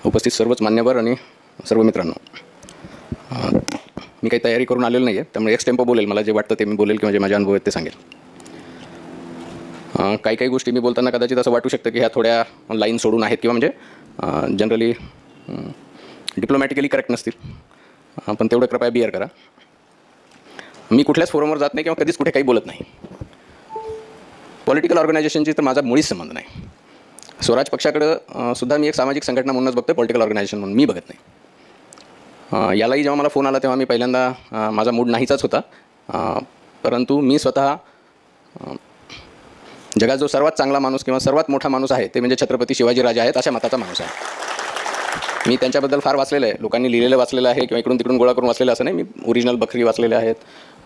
उपस्थित सर्वच मान्यवर आणि सर्व मित्रांनो, मी काही तयारी करून आलेलो नाही आहे, त्यामुळे एक्स टेम्पो बोलेल. मला जे वाटतं ते मी बोलेल किंवा जे माझे अनुभव आहेत ते सांगेल. काही काही गोष्टी मी बोलताना कदाचित असं वाटू शकतं की ह्या थोड्या लाईन सोडून आहेत किंवा म्हणजे जनरली डिप्लोमॅटिकली करेक्ट नसतील, पण तेवढं कृपया बिअर करा. मी कुठल्याच फोरमवर जात नाही किंवा कधीच कुठे काही बोलत नाही. पॉलिटिकल ऑर्गनायझेशनची तर माझा मुळीच संबंध नाही. स्वराज पक्षाकडं सुद्धा मी एक सामाजिक संघटना म्हणूनच बघतो, पॉलिटिकल ऑर्गनायझेशन म्हणून मी बघत नाही. यालाही जेव्हा मला फोन आला तेव्हा मी पहिल्यांदा माझा मूड नाहीचाच होता, परंतु मी स्वतः जगात जो सर्वात चांगला माणूस किंवा सर्वात मोठा माणूस आहे ते म्हणजे छत्रपती शिवाजीराजे आहेत अशा मताचा माणूस आहे. मी त्यांच्याबद्दल फार वाचलेलं आहे, लोकांनी लिहिलेलं वाचलेलं आहे किंवा इकडून तिकडून गोळा करून वाचलेलं असं नाही. मी ओरिजिनल बखरी वाचलेले आहेत,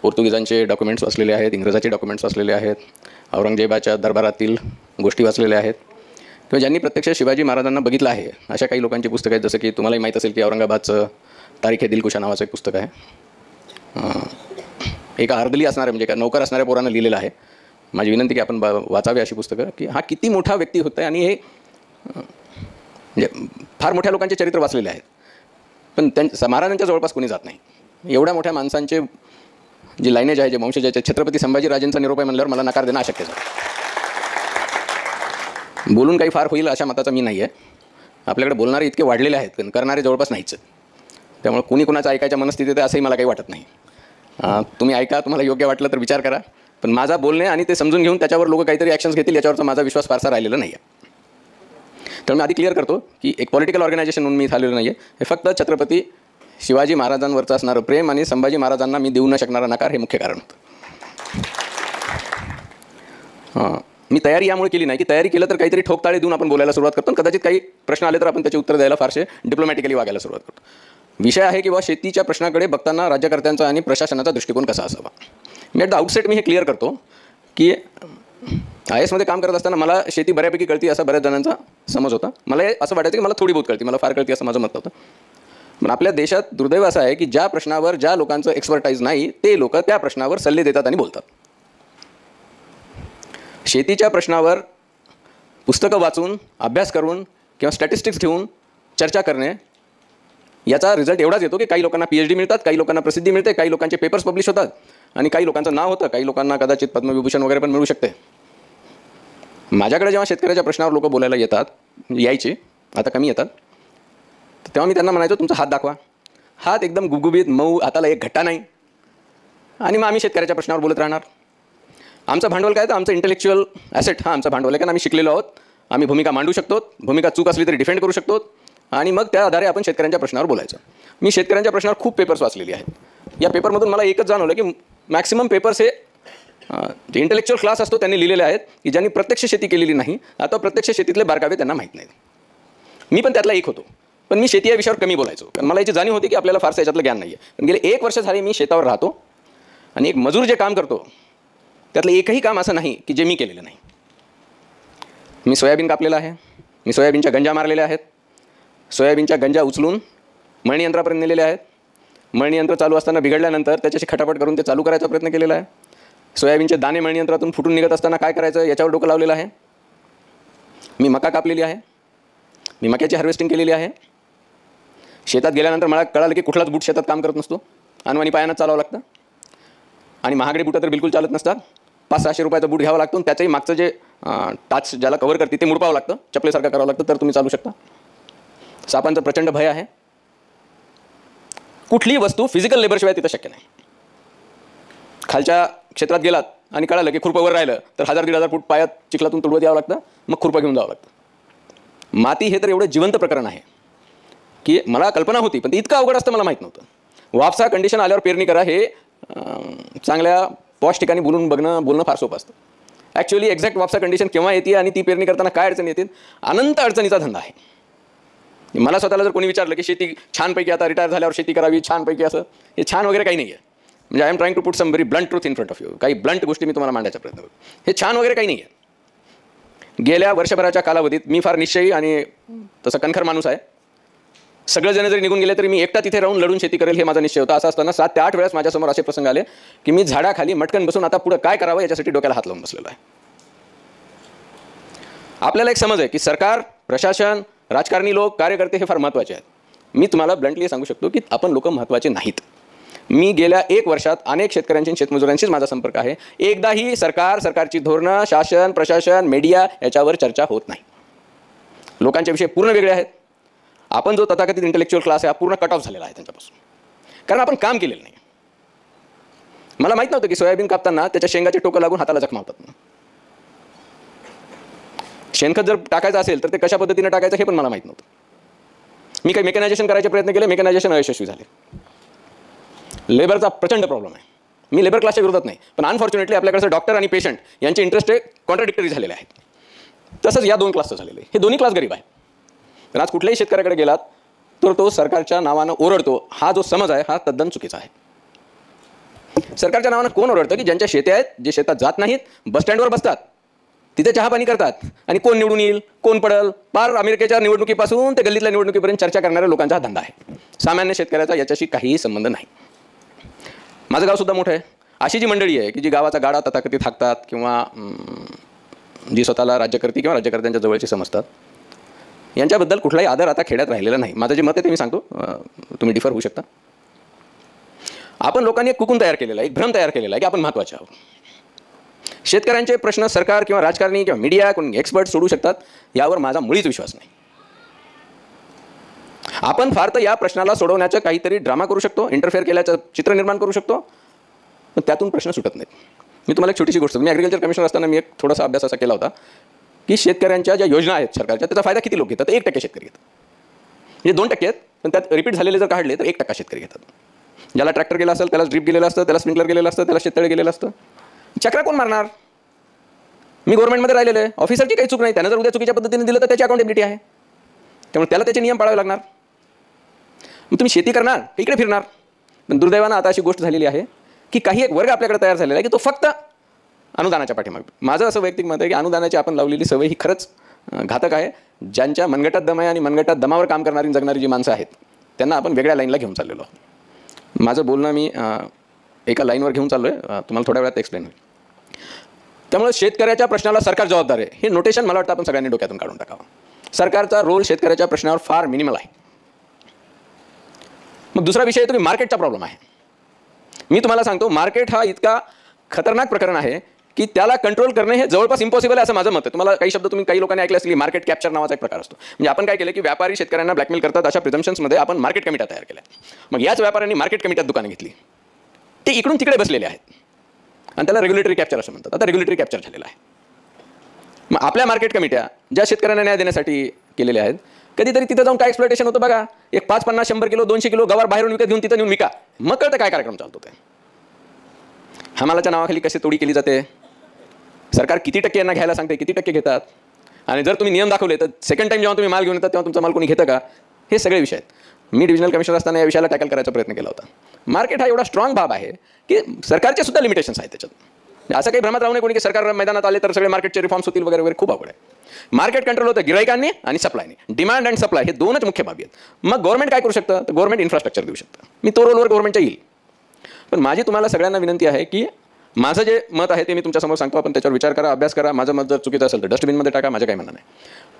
पोर्तुगीजांचे डॉक्युमेंट्स वाचलेले आहेत, इंग्रजाचे डॉक्युमेंट्स वाचलेले आहेत, औरंगजेबाच्या दरबारातील गोष्टी वाचलेल्या आहेत किंवा ज्यांनी प्रत्यक्ष शिवाजी महाराजांना बघितलं आहे अशा काही लोकांची पुस्तकं आहेत. जसं की तुम्हालाही माहीत असेल की औरंगाबादचं तारीख ए दिलकुशा नावाचं एक पुस्तक आहे. एका अर्दली असणाऱ्या म्हणजे एका नौकर असणाऱ्या पोरानं लिहिलेलं आहे. माझी विनंती की आपण वाचावे अशी पुस्तकं, की हा किती मोठा व्यक्ती होता आणि हे म्हणजे फार मोठ्या लोकांचे चरित्र वाचलेले आहेत, पण महाराजांच्या जवळपास कोणी जात नाही. एवढ्या मोठ्या माणसांचे जी लायनेज आहे, जे वंशज आहे, छत्रपती संभाजीराजेंचा निरोप आहे म्हणल्यावर मला नकार देणं अशक्यच आहे. बोलून काही फार होईल अशा मताचा मी नाही आहे. आपल्याकडे बोलणारे इतके वाढलेले आहेत, पण करणारे जवळपास नाहीच. त्यामुळे कुणी कुणाचं ऐकायच्या मनस्थितीत आहे असंही मला काही वाटत नाही. तुम्ही ऐका, तुम्हाला योग्य वाटलं तर विचार करा, पण माझा बोलणे आणि ते समजून घेऊन त्याच्यावर लोक काहीतरी ॲक्शन्स घेतील याच्यावरचा माझा विश्वास फारसा राहिलेला नाही आहे. तर मी आधी क्लिअर करतो की एक पॉलिटिकल ऑर्गनायझेशन म्हणून मी झालेलं नाही आहे. हे फक्त छत्रपती शिवाजी महाराजांवरचं असणारं प्रेम आणि संभाजी महाराजांना मी देऊ न शकणारा नकार हे मुख्य कारण होतं. मी तयारी यामुळे केली नाही की तयारी केलं तर काहीतरी ठोकताळे देऊन आपण बोलायला सुरुवात करतो, कदाचित काही प्रश्न आले तर आपण त्याचे उत्तर द्यायला फारसे डिप्लोमॅटिकली वागायला सुरुवात करतो. विषय आहे किंवा शेतीच्या प्रश्नाकडे बघताना राज्यकर्त्यांचा आणि प्रशासनाचा दृष्टिकोन कसा असावा. मी ॲट द आउटसेट मी हे क्लिअर करतो की IAS काम करत असताना मला शेती बऱ्यापैकी कळती असा बऱ्याच जणांचा समज होता. मला असं वाटायचं की मला थोडी बहुत कळती, मला फार कळती असं माझं मत होतं. पण आपल्या देशात दुर्दैव असं आहे की ज्या प्रश्नावर ज्या लोकांचं एक्सपर्टाईज नाही ते लोक त्या प्रश्नावर सल्ले देतात आणि बोलतात. शेतीच्या प्रश्नावर पुस्तकं वाचून, अभ्यास करून किंवा स्टॅटिस्टिक्स घेऊन चर्चा करणे याचा रिझल्ट एवढाच येतो की काही लोकांना PhD मिळतात, काही लोकांना प्रसिद्धी मिळते, काही लोकांचे पेपर्स पब्लिश होतात आणि काही लोकांचं नाव होतं, काही लोकांना कदाचित पद्मविभूषण वगैरे पण मिळू शकते. माझ्याकडे जेव्हा शेतकऱ्याच्या प्रश्नावर लोक बोलायला यायचे, आता कमी येतात, तेव्हा मी त्यांना म्हणायचो तुमचा हात दाखवा. हात एकदम गुबगुबीत मऊ, हाताला एक घट्टा नाही, आणि मग आम्ही शेतकऱ्याच्या प्रश्नावर बोलत राहणार. आमचं भांडवल काय तर आमचं इंटेलेक्च्युअल ॲसेट हा आमचा भांडवल आहे, कारण आम्ही शिकलेलो आहोत, आम्ही भूमिका मांडू शकतो, भूमिका चूक असली तरी डिफेंड करू शकतो आणि मग त्या आधारे आपण शेतकऱ्यांच्या प्रश्नावर बोलायचं. मी शेतकऱ्यांच्या प्रश्नावर खूप पेपर्स वाचलेली आहेत. या पेपरमधून मला एकच जाणवलं की मॅक्सिमम पेपर्स हे जे इंटेलेक्च्युअल क्लास असतो त्यांनी लिहिलेले आहेत की ज्यांनी प्रत्यक्ष शेती केलेली नाही, आता प्रत्यक्ष शेतीतले बारकावे त्यांना माहीत नाहीत. मी पण त्यातला एक होतो, पण मी शेती या विषयावर कमी बोलायचो, कारण मला याची जाणीव होती की आपल्याला फारसं याच्यातलं ज्ञान नाही आहे. पण गेले 1 वर्ष झाले मी शेतावर राहतो आणि एक मजूर जे काम करतो त्यातलं एकही काम असं नाही की जे मी केलेलं नाही. मी सोयाबीन कापलेलं आहे, मी सोयाबीनच्या गंजा मारलेल्या आहेत, सोयाबीनच्या गंजा उचलून मळणी यंत्रापर्यंत नेलेले आहेत, मळणी यंत्र चालू असताना बिघडल्यानंतर त्याच्याशी खटापट करून ते चालू करायचा प्रयत्न केलेला आहे, सोयाबीनचे दाणे मळणी यंत्रातून फुटून निघत असताना काय करायचं याच्यावर डोकं लावलेलं आहे. मी मका कापलेली आहे, मी मक्याची हार्वेस्टिंग केलेली आहे. शेतात गेल्यानंतर मला कळालं की कुठलाच बूट शेतात काम करत नसतो, अनवाणी पायानं चालावं लागतं आणि महागडे बुटं तर बिलकुल चालत नसतात. 500-600 रुपयाचा बूट घ्यावा लागतो, त्याचंही मागचं जे टाच ज्याला कव्हर करते ते मुडपावं लागतं, चपलेसारखं करावं लागतं तर तुम्ही चालू शकता. सापांचं प्रचंड भय आहे. कुठलीही वस्तू फिजिकल लेबरशिवाय तिथं शक्य नाही. खालच्या क्षेत्रात गेलात आणि कळालं की खुरपं राहिलं तर 1000-1500 फूट पायात चिखलातून तुडवत यावं लागतं, मग खुरपं घेऊन जावं लागतं. माती हे तर एवढं जिवंत प्रकरण आहे की मला कल्पना होती, पण ते इतकं अवघड असतं मला माहीत नव्हतं. वापसा कंडिशन आल्यावर पेरणी करा हे चांगल्या पॉश ठिकाणी बोलणं फार सोपं असतं. ॲक्च्युअली एक्झॅक्ट वापसा कंडिशन केव्हा येते आणि ती पेरणी करताना काय अडचणी येतील, अनंत अडचणीचा धंदा आहे. मला स्वतःला जर कोणी विचारलं की शेती छानपैकी आता रिटायर झाल्यावर शेती करावी छानपैकी, असं हे छान वगैरे काही नाही आहे. म्हणजे I am trying to put some very blunt truth in front of you. काही ब्लंट गोष्टी मी तुम्हाला मांडायचा प्रयत्न करतो. हे छान वगैरे काही नाही आहे. गेल्या वर्षभराच्या कालावधीत मी फार निश्चयी आणि तसं कणखर माणूस आहे. सगळेजण जरी निघून गेले तरी मी एकटा तिथे राहून लढून शेती करेल हे माझा निश्चय होता. असं असताना 7 ते 8 वेळेस माझ्यासमोर असे प्रसंग आले की मी झाडाखाली मटकन बसून आता पुढे काय करावं याच्यासाठी डोक्याला हात लावून बसलेलो आहे. आपल्याला एक समज आहे की सरकार, प्रशासन राजकारणी लोक, कार्यकर्ते हे फार महत्त्वाचे आहेत. मी तुम्हाला ब्लंटली सांगू शकतो की आपण लोक महत्त्वाचे नाहीत. मी गेल्या 1 वर्षात अनेक शेतकऱ्यांशी शेतमजुरांशीच माझा संपर्क आहे. एकदाही सरकारची धोरणं, शासन, प्रशासन, मीडिया याच्यावर चर्चा होत नाही. लोकांचे विषय पूर्ण वेगळे आहेत. आपण जो तथाकथित इंटेलेक्च्युअल क्लास आहे हा पूर्ण कट ऑफ झालेला आहे त्यांच्यापासून, कारण आपण काम केलेलं नाही. मला माहीत नव्हतं की सोयाबीन कापताना त्याच्या शेंगाचे टोकं लागून हाताला जखमा होतात. शेणखत जर टाकायचं असेल तर ते कशा पद्धतीने टाकायचं हे पण मला माहीत नव्हतं. मी काही मेकॅनायझेशन करायचे प्रयत्न केले, मेकॅनायझेशन अयशस्वी झाले. लेबरचा प्रचंड प्रॉब्लेम आहे. मी लेबर क्लासच्या विरोधात नाही, पण अनफॉर्च्युनेटली आपल्याकडचे डॉक्टर आणि पेशंट यांचे इंटरेस्ट कॉन्ट्राडिक्टरी झालेले आहेत. तसंच या 2 क्लासचं झालेलं आहे. हे दोन्ही क्लास गरीब आहे. तर आज कुठल्याही शेतकऱ्याकडे गेलात तर तो सरकारच्या नावानं ओरडतो, हा जो समज आहे हा तद्दन चुकीचा आहे. सरकारच्या नावानं कोण ओरडतं? की ज्यांच्या शेती आहेत, जे शेतात जात नाहीत, बस स्टँडवर बसतात, तिथे चहापाणी करतात आणि कोण निवडून येईल, कोण पडल, पार अमेरिकेच्या निवडणुकीपासून ते गल्लीतल्या निवडणुकीपर्यंत चर्चा करणाऱ्या लोकांचा हा धंदा आहे. सामान्य शेतकऱ्याचा याच्याशी काहीही संबंध नाही. माझं गाव सुद्धा मोठं आहे. अशी जी मंडळी आहे की जी गावाचा गाडा तथाकथित हाकतात किंवा जी स्वतःला राज्यकर्ती किंवा राज्यकर्त्यांच्या जवळची समजतात, यांच्याबद्दल कुठलाही आदर आता खेड्यात राहिलेला नाही. माझं जे मत आहे ते मी सांगतो, तुम्ही डिफर होऊ शकता. आपण लोकांनी एक कुकून तयार केलेला आहे, एक भ्रम तयार केलेला आहे की आपण महत्त्वाचे आहोत. शेतकऱ्यांचे प्रश्न सरकार किंवा राजकारणी किंवा मीडिया कोणी एक्सपर्ट सोडू शकतात यावर माझा मुळीच विश्वास नाही. आपण फार तर या प्रश्नाला सोडवण्याचं काहीतरी ड्रामा करू शकतो, इंटरफेअर केल्याचं चित्र निर्माण करू शकतो, पण त्यातून प्रश्न सुटत नाहीत. मी तुम्हाला एक छोटीशी गोष्ट, मी ॲग्रिकल्चर कमिशनर असताना मी एक थोडासा अभ्यास असा केला होता की शेतकऱ्यांच्या ज्या योजना आहेत सरकारच्या, त्याचा फायदा किती लोक घेतात? 1% शेतकरी घेतात. म्हणजे 2% आहेत, पण त्यात रिपीट झालेले जर काढले तर 1% शेतकरी घेतात. ज्याला ट्रॅक्टर गेला असेल, त्याला ड्रीप गेलेलं असतं, त्याला स्प्रिंकलर गेलेलं असतं, त्याला शेततळे गेलेलं असतं. चक्रा कोण मारणार? मी गव्हर्नमेंटमध्ये राहिलेलं आहे, ऑफिसरची काही चूक नाही. त्यानं जर उद्या चुकीच्या पद्धतीने दिलं तर त्याची अकाउंटेबिलिटी आहे, त्यामुळे त्याला त्याचे नियम पाळावे लागणार. मग तुम्ही शेती करणार की इकडे फिरणार? पण दुर्दैवानं आता अशी गोष्ट झालेली आहे की काही एक वर्ग आपल्याकडे तयार झालेला आहे की तो फक्त अनुदानाच्या पाठीमागे. माझं असं वैयक्तिक मत आहे की अनुदानाची आपण लावलेली सवय ही खरंच घातक आहे. ज्यांच्या मनगटात दम आहे आणि मनगटात दमावर काम करणारी जगणारी जी माणसं आहेत त्यांना आपण वेगळ्या लाईनला घेऊन चाललेलो आहोत. माझं बोलणं मी एका लाईनवर घेऊन चाललो आहे, तुम्हाला थोड्या वेळात एक्सप्लेन होईल. त्यामुळे शेतकऱ्याच्या प्रश्नाला सरकार जबाबदार आहे हे नोटेशन मला वाटतं आपण सगळ्यांनी डोक्यातून काढून टाकावं. सरकारचा रोल शेतकऱ्याच्या प्रश्नावर फार मिनिमल आहे. मग दुसरा विषय येतो की मार्केटचा प्रॉब्लेम आहे. मी तुम्हाला सांगतो, मार्केट हा इतका खतरनाक प्रकरण आहे की त्याला कंट्रोल करणे हे जवळपास इम्पॉसिबल आहे असं माझं मत आहे. तुम्हाला काही शब्द तुम्ही काही लोकांनी ऐकले असतील, मार्केट कॅप्चर नावाचा एक प्रकार असतो. म्हणजे आपण काय केलं की व्यापारी शेतकऱ्यांना ब्लॅकमेल करतात अशा प्रिझम्पशन्समध्ये आपण मार्केट कमिट्या तयार केल्या. मग याच व्यापाऱ्यांनी मार्केट कमिट्यात दुकानं घेतली, ते इकडून तिकडे बसलेले आहेत आणि त्याला रेग्युलेटरी कॅप्चर असं म्हणतात. आता रेग्युलेटरी कॅप्चर झालेला आहे. मग आपल्या मार्केट कमिट्या ज्या शेतकऱ्यांना न्याय देण्यासाठी केलेल्या आहेत, कधीतरी तिथं जाऊन काय एक्सप्लॉयटेशन होतं बघा. एक 5, 50, 100 किलो 200 किलो गवार बाहेरून विकत घेऊन तिथं नेऊन विका. मग कळतं काय कार्यक्रम चालतो ते. हमालाच्या नावाखाली कशी तोडी केली जाते, सरकार किती टक्के यांना घ्यायला सांगते, किती टक्के घेतात, आणि जर तुम्ही नियम दाखवले तर सेकंड टाईम जेव्हा तुम्ही माल घेऊन येतात तेव्हा तुमचा माल कोणी घेतं का, हे सगळे विषय आहेत. मी डिव्हिजनल कमिशनर असताना या विषयाला टॅकल करायचा प्रयत्न केला होता. मार्केट हा एवढा स्ट्रॉंग बाब आहे की सरकारचे सुद्धा लिमिटेशन्स आहेत त्याच्यात. असं काही भ्रमात राहू नये कोणी की सरकार मैदानात आले तर सगळे मार्केटचे रिफॉर्म्स होतील वगैरे वगैरे. खूप अवघड आहे. मार्केट कंट्रोल होतं गिरायकांनी आणि सप्लायने. डिमांड अँड सप्लाय हे 2च मुख्य बाबी आहेत. मग गव्हर्नमेंट काय करू शकतं? तर गव्हर्नमेंट इन्फ्रास्ट्रक्चर देऊ शकतं. मी तो रोलवर गव्हर्नमेंटच्या येईल, पण माझी तुम्हाला सगळ्यांना विनंती आहे की माझं जे मत आहे ते मी तुमच्यासमोर सांगतो. आपण त्याच्यावर विचार करा, अभ्यास करा. माझं मत जर चुकीचं असेल तर डस्टबिनमध्ये टाका, माझं काही म्हणणं नाही.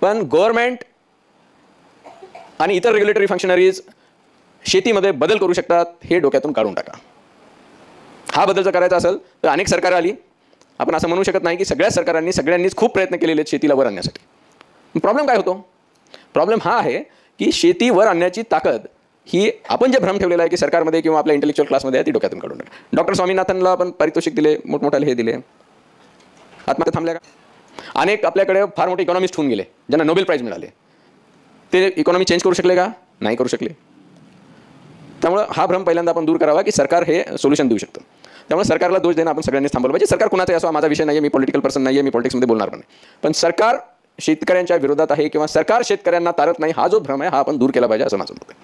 पण गव्हर्नमेंट आणि इतर रेग्युलेटरी फंक्शनरीज शेतीमध्ये बदल करू शकतात हे डोक्यातून काढून टाका. हा बदल जर करायचा असेल तर अनेक सरकारं आली. आपण असं म्हणू शकत नाही की सगळ्या सरकारांनी सगळ्यांनीच खूप प्रयत्न केलेले आहेत शेतीला वर आणण्यासाठी. प्रॉब्लेम काय होतो? प्रॉब्लेम हा आहे की शेती वर आणण्याची ताकद ही आपण जे भ्रम ठेवलेला आहे की सरकारमध्ये किंवा आपल्या इंटेलेक्च्युअल क्लासमध्ये आहे ती डोक्यातून काढून टाका. डॉक्टर स्वामीनाथनला आपण पारितोषिक दिले, मोठमोठाले हे दिले, आत्महत्या थांबल्या का? अनेक आपल्याकडे फार मोठे इकॉनॉमिस्ट होऊन गेले ज्यांना नोबेल प्राईज मिळाले. ते इकॉनॉमी चेंज करू शकले का? नाही करू शकले. त्यामुळे हा भ्रम पहिल्यांदा आपण दूर करावा की सरकार हे सोल्युशन देऊ शकतं. त्यामुळे सरकारला दोष देणं आपण सगळ्यांनीच थांबवलं पाहिजे. सरकार कुणाचाही असो, माझा विषय नाही आहे, मी पॉलिटिकल पर्सन नाही आहे, मी पॉलिटिक्समध्ये बोलणार पण नाही. पण सरकार शेतकऱ्यांच्या विरोधात आहे किंवा सरकार शेतकऱ्यांना तारत नाही, हा जो भ्रम आहे हा आपण दूर केला पाहिजे असं माझं मत आहे.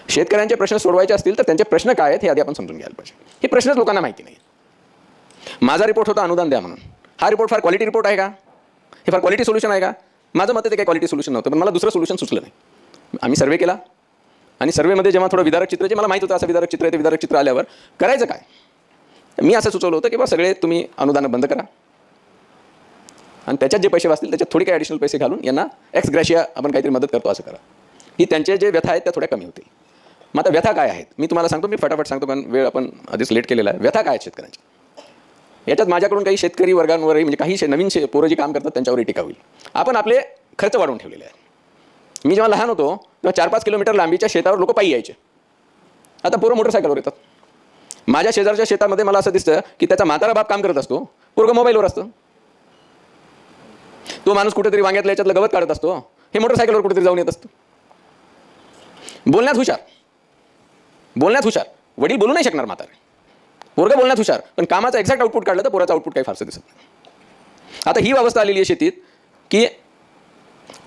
शेतकऱ्यांचे प्रश्न सोडवायचे असतील तर त्यांचे प्रश्न काय आहेत हे आधी आपण समजून घ्यायला पाहिजे. हे प्रश्नच लोकांना माहिती नाही. माझा रिपोर्ट होता अनुदान द्या म्हणून. हा रिपोर्ट फार क्वालिटी रिपोर्ट आहे का? हे फार क्वालिटी सोल्युशन आहे का? माझं मत आहे ते काही क्वालिटी सोल्युशन नव्हतं, पण मला दुसरं सोल्युशन सुचलं नाही. आम्ही सर्वे केला आणि सर्वेमध्ये जेव्हा थोडं विदारक चित्र, जे मला माहीत होतं असं विदारक चित्र आहे, ते विदारक चित्र आल्यावर करायचं काय, मी असं सुचवलं होतं की बा सगळे तुम्ही अनुदान बंद करा आणि त्याच्यात जे पैसे वाचतील त्याच्यात थोडी काही ॲडिशनल पैसे घालून यांना एक्स ग्रॅशिया आपण काहीतरी मदत करतो असं करा. ही त्यांचे जे व्यथा आहेत त्या थोड्या कमी होतील. मग आता व्यथा काय आहेत मी तुम्हाला सांगतो, मी फटाफट सांगतो कारण वेळ आपण आधीच लेट केलेला आहे. व्यथा काय आहेत शेतकऱ्यांच्या? याच्यात माझ्याकडून काही शेतकरी वर्गांवरही म्हणजे काही नवीन पोरं जी काम करतात त्यांच्यावरही टीका होईल. आपण आपले खर्च वाढवून ठेवलेले आहेत. मी जेव्हा लहान होतो तेव्हा 4-5 किलोमीटर लांबीच्या शेतावर लोक पायी यायचे. आता पोरं मोटरसायकलवर येतात. माझ्या शेजारच्या शेतामध्ये मला असं दिसतं की त्याचा म्हातारा बाप काम करत असतो, पोरगं मोबाईलवर असतं. तो माणूस कुठेतरी वांग्यातल्या याच्यातलं गवत काढत असतो, हे मोटरसायकलवर कुठेतरी जाऊन येत असतं. बोलण्यात हुशार वडील बोलू नाही शकणार, म्हातारे पोरगं बोलण्यात हुशार, पण कामाचा एक्झॅक्ट आउटपुट काढलं तर पोराचं आउटपुट काही फारसं दिसत नाही. आता ही अवस्था आलेली आहे शेतीत की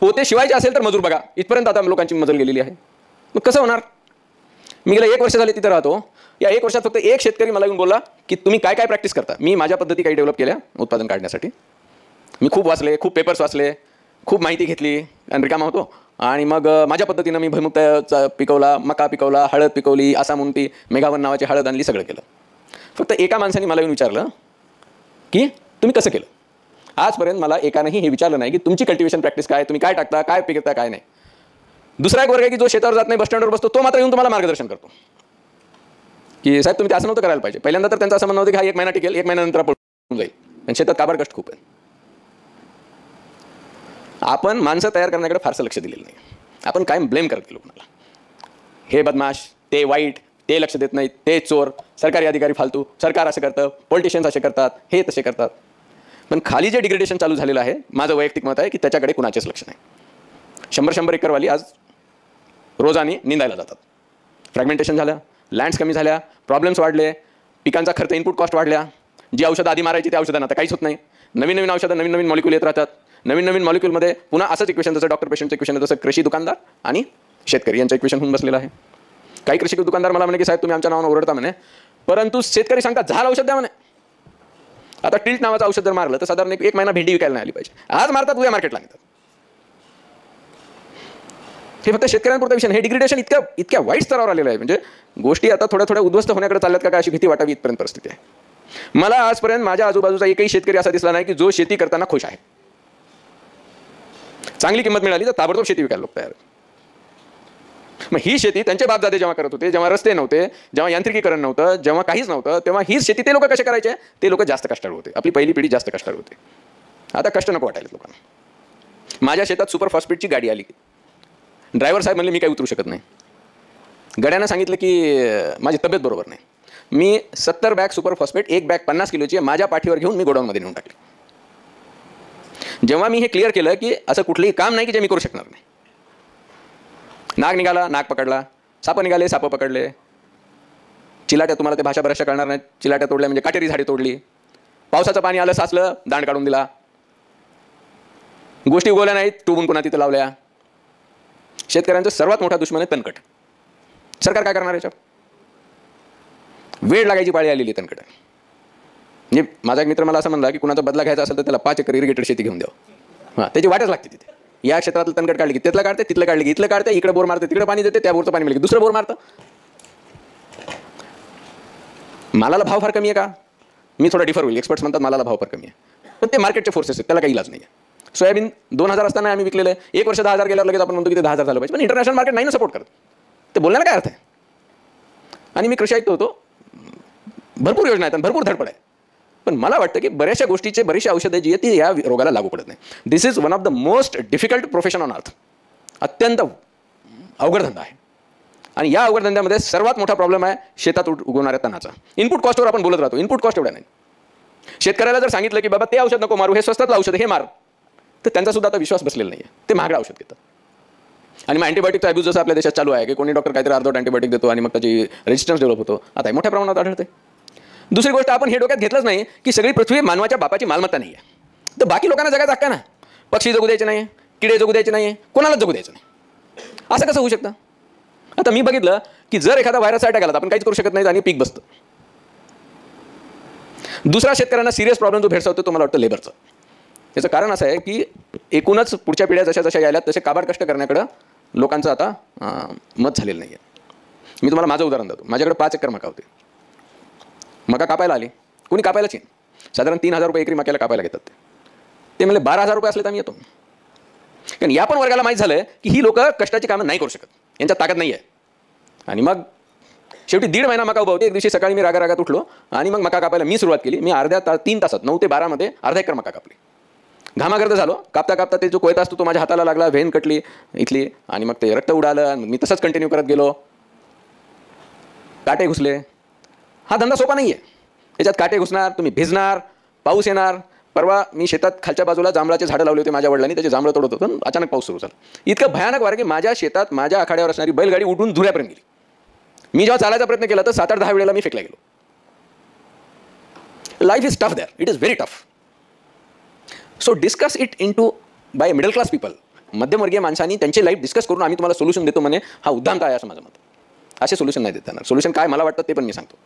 पोते शिवायचे असेल तर मजूर बघा, इथपर्यंत आता लोकांची मजल गेलेली आहे. मग कसं होणार? मी गेला 1 वर्ष झाले तिथे राहतो. या 1 वर्षात फक्त एक शेतकरी मला येऊन बोलला की तुम्ही काय काय प्रॅक्टिस करता. मी माझ्या पद्धती काही डेव्हलप केल्या उत्पादन काढण्यासाठी. मी खूप वाचले, खूप पेपर्स वाचले, खूप माहिती घेतली आणि रिकामा होतो. आणि मग माझ्या पद्धतीनं मी भुईमुग पिकवला, मका पिकवला, हळद पिकवली, आसामुंती, मेघावन नावाची हळद आणली, सगळं केलं. फक्त एका माणसाने मला येऊन विचारलं की तुम्ही कसं केलं. आजपर्यंत मला एकानंही हे विचारलं नाही की तुमची कल्टिवेशन प्रॅक्टिस काय, तुम्ही काय टाकता, काय पिकता, काय नाही. दुसरा एक वर्ग आहे की जो शेतावर जात नाही, बस स्टँडवर बसतो, तो मात्र येऊन तुम्हाला मार्गदर्शन करतो की साहेब तुम्ही ते असं नव्हतं करायला पाहिजे. पहिल्यांदा तर त्यांचं असं म्हणणं होतं की हा 1 महिना टिकेल, 1 महिन्यानंतर पळून जाईल, आणि शेतात काबाड कष्ट खूप आहे. आपण माणसं तयार करण्याकडे फारसं लक्ष दिलेलं नाही. आपण कायम ब्लेम करत गेलो कोणाला, हे बदमाश, ते वाईट, ते लक्ष देत नाहीत, ते चोर, सरकारी अधिकारी फालतू, सरकार असं करतं, पॉलिटिशियन्स असे करतात, हे तसे करतात. पण खाली जे डिग्रेडेशन चालू झालेलं आहे, माझं वैयक्तिक मत आहे की त्याच्याकडे कुणाचेच लक्ष नाही. 100-100 एकरवाली आज रोजाने निंदायला जातात. फ्रॅगमेंटेशन झालं, लँड्स कमी झाल्या, प्रॉब्लेम्स वाढले, पिकांचा खर्च, इनपुट कॉस्ट वाढल्या. जी औषधं आधी मारायची त्या औषधांना आता काहीच होत नाही. नवीन औषधं, नवीन मॉलिक्यूल येत राहतात. नवीन मॉलिक्यूलमध्ये पुन्हा असंच इक्वेशन, जसं डॉक्टर पेशंटचं इक्वेशन आहे तसं कृषी दुकानदार आणि शेतकरी यांचं इक्वेशन होऊन बसलेलं आहे. काही कृषी दुकानदार मला म्हणे की साहेब तुम्ही आमच्या नावानं ओरडता म्हणे, परंतु शेतकरी सांगतात झालं औषध द्या म्हणे. आता टिल्ट नावाचं औषध जर मारलं तर साधारण 1 महिना भेंडी विकायला नाही आली पाहिजे. आज मारतात, उद्या मार्केटला नेतात. हे फक्त शेतकऱ्यांपुरता विषय. हे डिग्रेडेशन इतक्या वाईट स्तरावर आलेलं आहे, म्हणजे गोष्टी आता थोड्या उद्ध्वस्त होण्याकडे चालल्यात का अशी भीती वाटावी इथपर्यंत परिस्थिती आहे. मला आजपर्यंत माझ्या आजूबाजूचा एकही शेतकरी असा दिसला नाही की जो शेती करताना खुश आहे. चांगली किंमत मिळाली तर ताबडतोब शेती विकायला लोक तयार आहेत. मग ही शेती त्यांचे बापदादे जेव्हा करत होते, जेव्हा रस्ते नव्हते, जेव्हा यांत्रिकीकरण नव्हतं, जेव्हा काहीच नव्हतं, तेव्हा हीच शेती ते लोक कसे करायचे? ते लोक जास्त कष्टाळू होते. आपली पहिली पिढी जास्त कष्टाळू होते. आता कष्ट नको वाटायला लोकांना. माझ्या शेतात सुपर फॉस्फेटची गाडी आली. ड्रायव्हर साहेब म्हणले मी काही उतरू शकत नाही. गड्यानं सांगितलं की माझी तब्येत बरोबर नाही. मी 70 बॅग सुपर फॉस्फेट, 1 बॅग 50 किलोची माझ्या पाठीवर घेऊन मी गोडाऊनमध्ये नेऊन टाकली. जेव्हा मी हे क्लिअर केलं की असं कुठलंही काम नाही की जे मी करू शकणार नाही. नाग निघाला, नाग पकडला, सापं निघाले, सापं पकडले, चिलाट्या, तुम्हाला ते भाषा बऱ्याचशा कळणार नाही, चिलाट्या तोडल्या म्हणजे काटेरी झाडे तोडली, पावसाचं पाणी आलं, साचलं, दांड काढून दिला, गोष्टी उगवल्या नाहीत, टुबून पुन्हा तिथं लावल्या. शेतकऱ्यांचा सर्वात मोठा दुश्मन आहे तणकट. सरकार काय करणार याच्यावर? वेळ लागायची पाळी आलेली तणकट. म्हणजे माझा एक मित्र मला असं म्हणला की कुणाचा बदला घ्यायचा असेल तर त्याला 5 एकर इरिगेटेड शेती घेऊन द्यावं. हां, त्याची वाटच लागते तिथे. या क्षेत्रातलं तणकट काढली की तिथलं काढते, तिथलं काढली की इथलं काढते, इकडे बोर मारते, तिकडे पाणी देते, त्या बोरचं पाणी मिळेल की दुसरं बोर मारतं. मालाला भाव फार कमी आहे का? मी थोडा डिफर होईल. एक्सपर्ट्स म्हणतात मालाला भाव फार कमी आहे, पण ते मार्केटचे फोर्सेस आहेत, त्याला काही इलाज नाही आहे. सोयाबीन 2000 असताना आम्ही विकलेलं आहे. 1 वर्ष 10,000 गेल्यावर लगेच आपण म्हणतो की ते 10,000 झालं पाहिजे, पण इंटरनॅशनल मार्केट नाही ना सपोर्ट करत. ते बोलण्याला काय अर्थ आहे? आणि मी कृषी आयुक्त होतो, भरपूर योजना आहेत आणि भरपूर धडपड आहे, पण मला वाटतं की बऱ्याचशा गोष्टीचे, बरीचशी औषधं जी आहेत ती या रोगाला लागू पडत नाही. This is one of the most difficult profession on earth. अत्यंत अवघड धंदा आहे. आणि या अवघड धंद्यामध्ये सर्वात मोठा प्रॉब्लेम आहे शेतात उगवणाऱ्या तणाचा. इनपुट कॉस्टवर आपण बोलत राहतो, इनपुट कॉस्ट एवढ्या नाही. शेतकऱ्याला जर सांगितलं की बाबा ते औषध नको मारू, हे स्वस्तातलं औषध हे मार, तर त्यांचा सुद्धा आता विश्वास बसलेला नाही आहे. ते महागडं औषध घेतात. आणि मग अँटीबायोटिकचा अब्यूज जसं आपल्या देशात चालू आहे की कोणी डॉक्टर काहीतरी अर्धवट अँटीबायोटिक देतो आणि मग त्याची रेजिस्टन्स डेव्हलप होतो, आता मोठ्या प्रमाणात आढळते. दुसरी गोष्ट आपण हे डोक्यात घेतलंच नाही की सगळी पृथ्वी मानवाच्या बापाची मालमत्ता नाही आहे. तर बाकी लोकांना जगायचं हक्क ना. पक्षी जगू द्यायचे नाही, किडे जगू द्यायचे नाही, कोणालाच जगू द्यायचं नाही. असं कसं होऊ शकतं? आता मी बघितलं की जर एखादा व्हायरस अटॅक आला तर आपण काहीच करू शकत नाही आणि पीक बसतं. दुसरा शेतकऱ्यांना सिरियस प्रॉब्लेम जो भेडसावतो तो मला वाटतं लेबरचं. याचं कारण असं आहे की एकूणच पुढच्या पिढ्या जशा यायल्यात तसे काबाड कष्ट करण्याकडं लोकांचं आता मत झालेलं नाही आहे. मी तुम्हाला माझं उदाहरण देतो. माझ्याकडे 5 एकर मका होते. मका कापायला आली, कोणी कापायलाच येईल. साधारण 3,000 रुपये एकरी मक्याला कापायला घेतात. ते म्हणले 12,000 रुपये असले तर आम्ही येतो. कारण या पण वर्गाला माहीत झालं की ही लोक कष्टाची कामं नाही करू शकत, यांच्यात ताकद नाही आहे. आणि मग शेवटी 1.5 महिना मका उभा होते. एक दिवशी सकाळी मी रागारागात उठलो आणि मग मका कापायला मी सुरुवात केली. मी 3 तासात 9 ते 12 मध्ये अर्धा एकर मका कापली. घामागर्द झालो. कापता कापता ते जो कोयता असतो तो माझ्या हाताला लागला, व्हेन कटली इथली, आणि मग ते रक्त उडालं. मी तसंच कंटिन्यू करत गेलो. काटे घुसले. हा धंदा सोपा नाही आहे. त्याच्यात काटे घुसणार, तुम्ही भिजणार, पाऊस येणार. परवा मी शेतात खालच्या बाजूला जांभळाचे झाडं लावले होते माझ्या वडिलांनी, त्याचे जांभळं तोडत होतं, अचानक पाऊस सुरू झाला. इतकं भयानक वार की माझ्या शेतात माझ्या आखाड्यावर असणारी बैलगाडी उडून धुळ्यापर्यंत गेली. मी जेव्हा चालायचा प्रयत्न केला तर 7-8-10 वेळेला मी फेकला गेलो. Life is tough there, it is very tough. So discuss it in to by middle class people. मध्यमवर्गीय माणसांनी त्यांची लाईफ डिस्कस करून आम्ही तुम्हाला सोल्युशन देतो म्हणे, हा उद्दामता आहे असं माझं मत. असे सोल्युशन नाही देत येणार. सोल्युशन काय मला वाटतं ते पण मी सांगतो.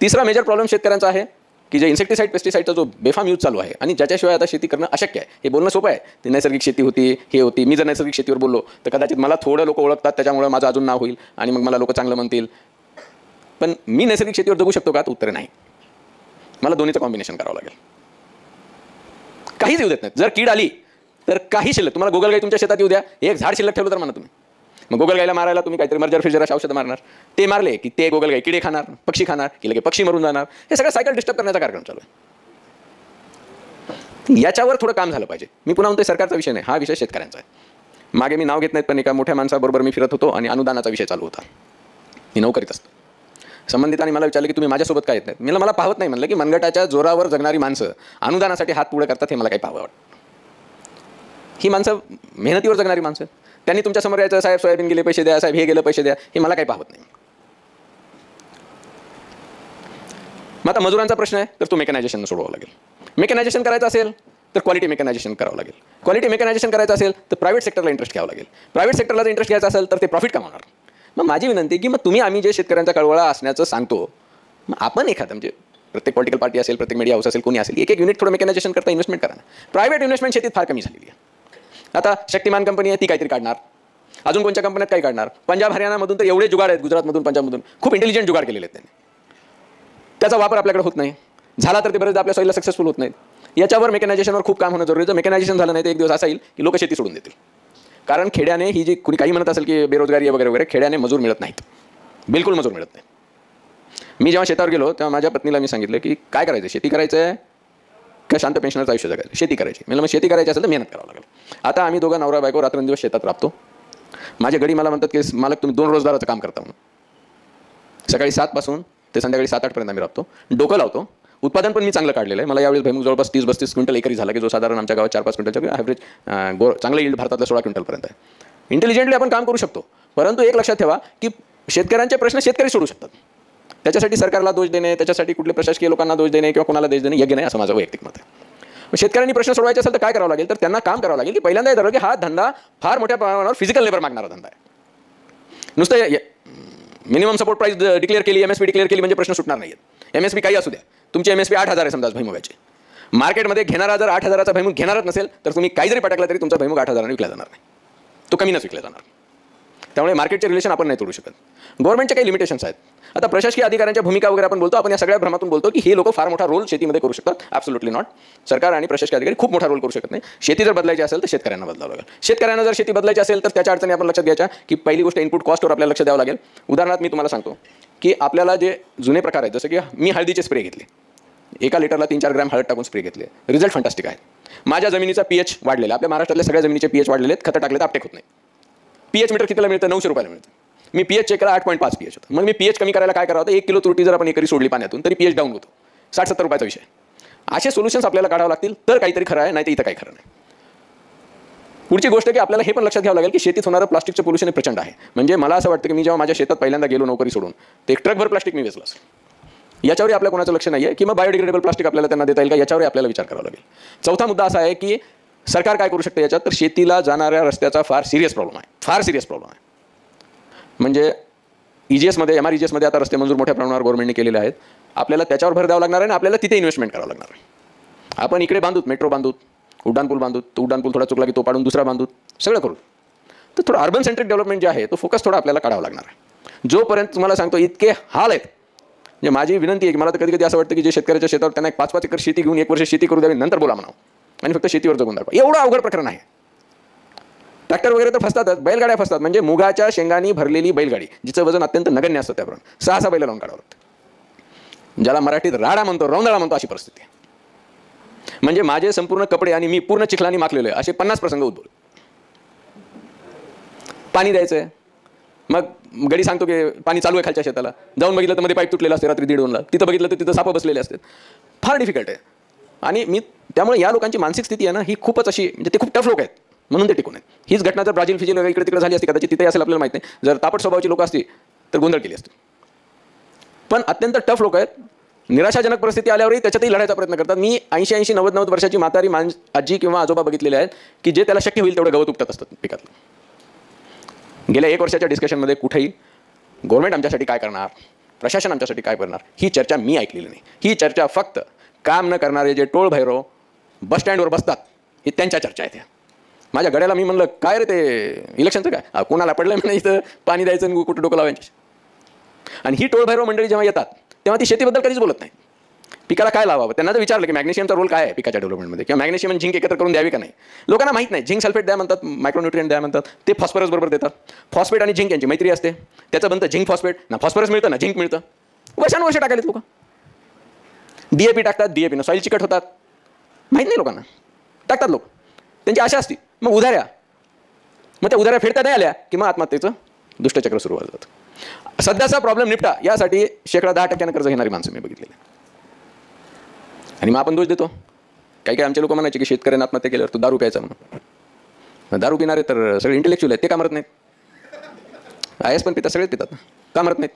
तिसरा मेजर प्रॉब्लेम शेतकऱ्यांचा आहे की जे इन्सेक्टिसाईड पेस्टिसाईडचा जो बेफाम यूज चालू आहे आणि ज्याच्याशिवाय आता शेती करणं अशक्य आहे. हे बोलणं सोपं आहे, ती नैसर्गिक शेती होती, हे होती. मी जर नैसर्गिक शेतीवर बोललो तर कदाचित मला थोडं लोक ओळखतात, त्याच्यामुळे माझं अजून नाव होईल आणि मग मला लोक चांगलं म्हणतील. पण मी नैसर्गिक शेतीवर जगू शकतो का? तर उत्तर नाही. मला दोन्हीचं कॉम्बिनेशन करावं लागेल. काहीच येऊ देत नाहीत. जर कीड आली तर काही शिल्लक, तुम्हाला गोगलगाई तुमच्या शेतात येऊ द्या, एक झाड शिल्लक ठेवलं तर म्हणा तुम्ही, मग गोगलगाईला मारायला तुम्ही काहीतरी मर्जर फिजर अशा औषधं मारणार. ते मारले की ते गोगलगाई किडे खाणार, पक्षी खाणार, की लगे पक्षी मरून जाणार. हे सगळं सायकल डिस्टर्ब करण्याचा कार्यक्रम चालू आहे. याच्यावर थोडं काम झालं पाहिजे. मी पुन्हा म्हणतोय सरकारचा विषय नाही, हा विषय शेतकऱ्यांचा आहे. मागे मी नाव घेत नाहीत पण एका मोठ्या माणसाबरोबर मी फिरत होतो आणि अनुदानाचा विषय चालू होता. मी नोकरीत असतो. संबंधितांनी मला विचारलं की तुम्ही माझ्यासोबत काय येत नाहीत. मला पाहत नाही म्हणलं की मनगटाच्या जोरावर जगणारी माणसं अनुदानासाठी हात पुढे करतात हे मला काही पाहावं वाटतं. ही माणसं मेहनतीवर जगणारी माणसं, त्यांनी तुमच्या समोर यायचं, साहेब सोयाबीन गेले पैसे द्या, साहेब हे गेलं पैसे द्या, हे मला काही पाहत नाही. मग आता मजुरांचा प्रश्न आहे तर तो मेकॅनायझेशन सोडवावं लागेल. मेकॅनायझेशन करायचं असेल तर क्वालिटी मेकॅनायझेशन करावं लागेल. क्वालिटी मेकॅनायझेशन करायचं असेल तर प्रायव्हेट सेक्टरला इंटरेस्ट घ्यावं लागेल. प्रायव्हेट सेक्टरला जर इंटरेस्ट घ्यायचा असेल तर ते प्रॉफिट कमावणार. मग माझी विनंती की मग आम्ही जे शेतकऱ्यांचा कळवळा असण्याचं सांगतो, मग आपण एखादं म्हणजे प्रत्येक पॉलिटिकल पार्टी असेल, प्रत्येक मीडिया हाऊस असेल, कोणी असेल, एक युनिट थोडं मेकॅनायझेशन करता इन्व्हेस्टमेंट करा. प्रायव्हेट इन्व्हेस्टमेंट शेतीत फार कमी झालेली आहे. आता शक्तिमान कंपनी आहे, ती काहीतरी काढणार. अजून कोणत्या कंपन्यात काही काढणार. पंजाब हरियाणामधून तर एवढे जुगाड आहेत, गुजरातमधून, पंजाबमधून खूप इंटेलिजंट जुगाड केलेले आहेत त्यांनी. त्याचा वापर आपल्याकडे होत नाही. झाला तर ते बरेचदा आपल्या सॉईलला सक्सेसफुल होत नाहीत. याच्यावर मेकॅनायझेशनवर खूप काम होणं जरुरी आहे. मेकॅनायझेशन झालं नाही तर एक दिवस असा येईल की लोक शेती सोडून देतील. कारण खेड्याने ही जी कुणी काही म्हणत असेल की बेरोजगारी वगैरे वगैरे, खेड्याने मजूर मिळत नाहीत, बिलकुल मजूर मिळत नाही. मी जेव्हा शेतावर गेलो तेव्हा माझ्या पत्नीला मी सांगितलं की काय करायचं, शेती करायचं आहे का शांत पेन्शनरचं आयुष्य जगायचं? शेती करायची. मला मग शेती करायची असेल तर मेहनत करावं लागेल. आता आम्ही दोघं नवरा बायको रात्रंदिवस शेतात राबतो. माझे गडी मला म्हणतात की मालक तुम्ही 2 रोजगाराचं काम करता म्हणून. सकाळी 7 पासून ते संध्याकाळी 7-8 पर्यंत आम्ही राबतो, डोकं लावतो. उत्पादन पण मी चांगलं काढलेलं आहे. मला यावेळी भैमुख जवळपास 30-32 क्विंटल एकरी झाला की जो साधारण आमच्या गावात 4-5 क्विंटलच्या ॲव्हरेज चांगलं यील्ड भारतातलं 16 क्विंटलपर्यंत आहे. इंटेलिजंटली आपण काम करू शकतो. परंतु एक लक्षात ठेवा की शेतकऱ्यांचे प्रश्न शेतकरी सोडू शकतात. त्याच्यासाठी सरकारला दोष देणे, त्याच्यासाठी कुठले प्रशासकीय लोकांना दोष देणे किंवा कोणाला दोष देणे योग्य नाही असं माझं वैयक्तिक मत आहे. शेतकऱ्यांनी प्रश्न सोडवायचे असेल तर काय करावं लागेल, तर त्यांना काम करावं लागेल की पहिल्यांदा हे ठरवलं की हा धंदा फार मोठ्या प्रमाणावर फिजिकल लेबर मागणारा धंदा आहे. नुसतं मिनिमम सपोर्ट प्राईस डिक्लेअर केली, MSP डिक्लेअर केली म्हणजे प्रश्न सुटणार नाहीत. MSP काही असू द्या, तुमची MSP 8,000 आहे समजा भैमुगाची. मार्केटमध्ये घेणारा जर 8,000चा भैमुग घेणारच नसेल तर तुम्ही काही जरी पटकला तरी तुमचा भैमुग 8,000ने विकला जाणार नाही, तो कमीनच विकला जाणार. त्यामुळे मार्केटचे रिलेशन आपण नाही तोडू शकत. गव्हर्नमेंटचे काही लिमिटेशन्स आहेत. आता प्रशासकीय अधिकाऱ्यांच्या भूमिका वगैरे आपण बोलतो, आपण या सगळ्या भ्रमातून बोलतो की हे लोक फार मोठा रोल शेतीमध्ये करू शकतात. Absolutely not. सरकार आणि प्रशासकीय अधिकारी खूप मोठा रोल करू शकत नाही. शेती जर बदलायची असेल तर शेतकऱ्यांना बदलावं लागेल. शेतकऱ्यांना जर शेती बदलायची असेल तर त्याच्या अडचणी आपण लक्षात घ्यायच्या की पहिली गोष्ट इनपुट कॉस्टवर आपल्याला लक्ष द्यावं लागेल. उदाहरणार्थ मी तुम्हाला सांगतो की आपल्याला जे जुने प्रकार आहेत, जसं की मी हळदीचे स्प्रे घेतले, 1 लिटरला 3-4 ग्रॅम हळद टाकून स्प्रे घेतले, रिझल्ट फंटास्टिक आहे. माझ्या जमिनीचा pH वाढलेला, आपल्या महाराष्ट्रातल्या सगळ्या जमिनीचे pH वाढलेले आहेत. खतं टाकले तर आपटेक होत नाही. pH मीटर कितीला मिळतं? 900 रुपयाला मिळतं. मी pH चेक केला 8.5 pH होतं. मग मी pH कमी करायला काय करावं होतं, 1 किलो तुरटी जर आपण एकरी सोडली पाण्यातून तरी pH डाऊन होतो. 60-70 रुपयाचा विषय. असे सोल्युशन्स आपल्याला काढावं लागतील तर काहीतरी खरं आहे, नाही तर इथं काही खरं नाही. पुढची गोष्ट की आपल्याला हे पण लक्षात घ्यावं लागेल की शेतीत होणारं प्लास्टिकचं पोल्युशन प्रचंड आहे. म्हणजे मला असं वाटतं की मी जेव्हा माझ्या शेतात पहिल्यांदा गेलो नोकरी सोडून, ते एक ट्रकभर प्लास्टिक मी वेचलं असेल. याच्यावरही आपल्या कोणाचं लक्ष नाही आहे की मग बायोडिग्रेडेबल प्लास्टिक आपल्याला त्यांना देता येईल का, याच्यावरही आपल्याला विचार करावा लागेल. चौथा मुद्दा असा आहे की सरकार काय करू शकते याच्यात, तर शेतीला जाणाऱ्या रस्त्याचा फार सिरियस प्रॉब्लेम आहे, फार सिरियस प्रॉब्लेम आहे. म्हणजे EGSमध्ये MREGSमध्ये आता रस्ते मंजूर मोठ्या प्रमाणावर गव्हर्नमेंटने केलेले आहेत. आपल्याला त्याच्यावर भर द्यावं लागणार आहे आणि आपल्याला तिथे इन्व्हेस्टमेंट करावं लागणार आहे. आपण इकडे बांधूत, मेट्रो बांधूत, उड्डाणपूल बांधूत, तो उड्डाणपूल थोडा चुकला की तो पाडून दुसरा बांधूत, सगळं करू. तर थोडं अर्बन सेंट्रिक डेव्हलपमेंट जे आहे तो फोकस थोडा आपल्याला काढावा लागणार आहे. जोपर्यंत तुम्हाला सांगतो इतके हाल आहेत, म्हणजे माझी विनंती आहे की मला तर कधी कधी असं वाटतं की जे शेतकऱ्याच्या शेतावर त्यांना 5-5 एकर शेती घेऊन 1 वर्ष शेती करू द्यावी, नंतर बोला म्हणावं. आणि फक्त शेतीवर जगून दाखवा. एवढं अवघड प्रकरण आहे. ट्रॅक्टर वगैरे तर फसतातच, बैलगाड्या फसतात. म्हणजे मुगाच्या शेंगांनी भरलेली बैलगाडी जिचं वजन अत्यंत नगण्य असतं त्याप्रमाणे 6-6 बैल लावून काढावं लागतं. ज्याला मराठीत राडा म्हणतो, रौंदळा म्हणतो, अशी परिस्थिती आहे. म्हणजे माझे संपूर्ण कपडे आणि मी पूर्ण चिखलानी माखलेले असे 50 प्रसंग उद्भवले. पाणी द्यायचंय, मग गडी सांगतो की पाणी चालू आहे खालच्या शेताला, जाऊन बघितलं तर मध्ये पाईप तुटलेला असते रात्री 1:30ला, तिथं बघितलं तर तिथं सापं बसलेले असतात. फार डिफिकल्ट आहे. आणि मी त्यामुळे या लोकांची मानसिक स्थिती आहे ना ही खूपच अशी, म्हणजे ते खूप टफ लोक आहेत म्हणून ते टिकून आहेत. हीच घटना जर ब्राझील फिजी इकडे तिकडे झाली असती, कदाचित तिथे असेल आपल्याला माहिती नाही. जर तापट स्वभावाची लोक असती तर गोंधळ केली असती. पण अत्यंत टफ लोक आहेत. निराशाजनक परिस्थिती आल्यावरही त्याच्यातही लढायचा प्रयत्न करतात. मी 80-90 वर्षाची म्हातारी आजी किंवा आजोबा बघितलेले आहेत की जे त्याला शक्य होईल तेवढं गवत उपटत असतात पिकातलं. गेल्या 1 वर्षाच्या डिस्कशनमध्ये कुठेही गव्हर्नमेंट आमच्यासाठी काय करणार, प्रशासन आमच्यासाठी काय करणार, ही चर्चा मी ऐकलेली नाही. ही चर्चा फक्त काम न करणारे जे टोळ भैरव बस स्टँडवर बसतात ही त्यांच्या चर्चा आहेत. माझ्या गड्याला मी म्हणलं काय रे ते इलेक्शनचं काय, कोणाला पडलं म्हणून इथं पाणी द्यायचं आणि कुठं डोकं लावायचं. आणि ही टोळ भैरव मंडळी जेव्हा येतात तेव्हा ती शेतीबद्दल कधीच बोलत नाही. पिकाला काय लावावं त्यांना जर विचारलं की मॅग्नेशियमचा रोल काय आहे पिकाच्या डेव्हलपमेंटमध्ये, किंवा मॅग्नेशियम आणि झिंक एकत्र करून द्यावी का नाही, लोकांना माहीत नाही. झिंक सल्फेट द्या म्हणतात, मायक्रोन्यूट्रियंट द्या म्हणतात, ते फॉस्फरस बरोबर देतात. फॉस्फेट आणि झिंक यांची मैत्री असते, त्याचं बनतं झिंक फॉस्फेट. ना फॉस्फरस मिळतं ना झिंक मिळतं. वर्षानुवर्ष टाकायलेत लोक. DAP टाकतात, DAP सॉईल चिकट होतात, माहीत नाही लोकांना, टाकतात लोक. त्यांची आशा असती. मग उधाऱ्या, मग त्या उधाऱ्या फेडता नाही आल्या की मग आत्महत्येचं दुष्टचक्र सुरू होत जातं. सध्याचा प्रॉब्लेम निपटा यासाठी 10% कर्ज घेणारी माणसं मी बघितलेली. आणि मग आपण दोष देतो. काही आमचे लोक म्हणायचे की शेतकऱ्यांना आत्महत्या केल्यावर तू दारू प्यायचा म्हणून. दारू पिणारे तर सगळे इंटेलेक्च्युअल आहेत, ते का मरत नाहीत? IAS पण पितात, सगळेच पितात, का मरत नाहीत?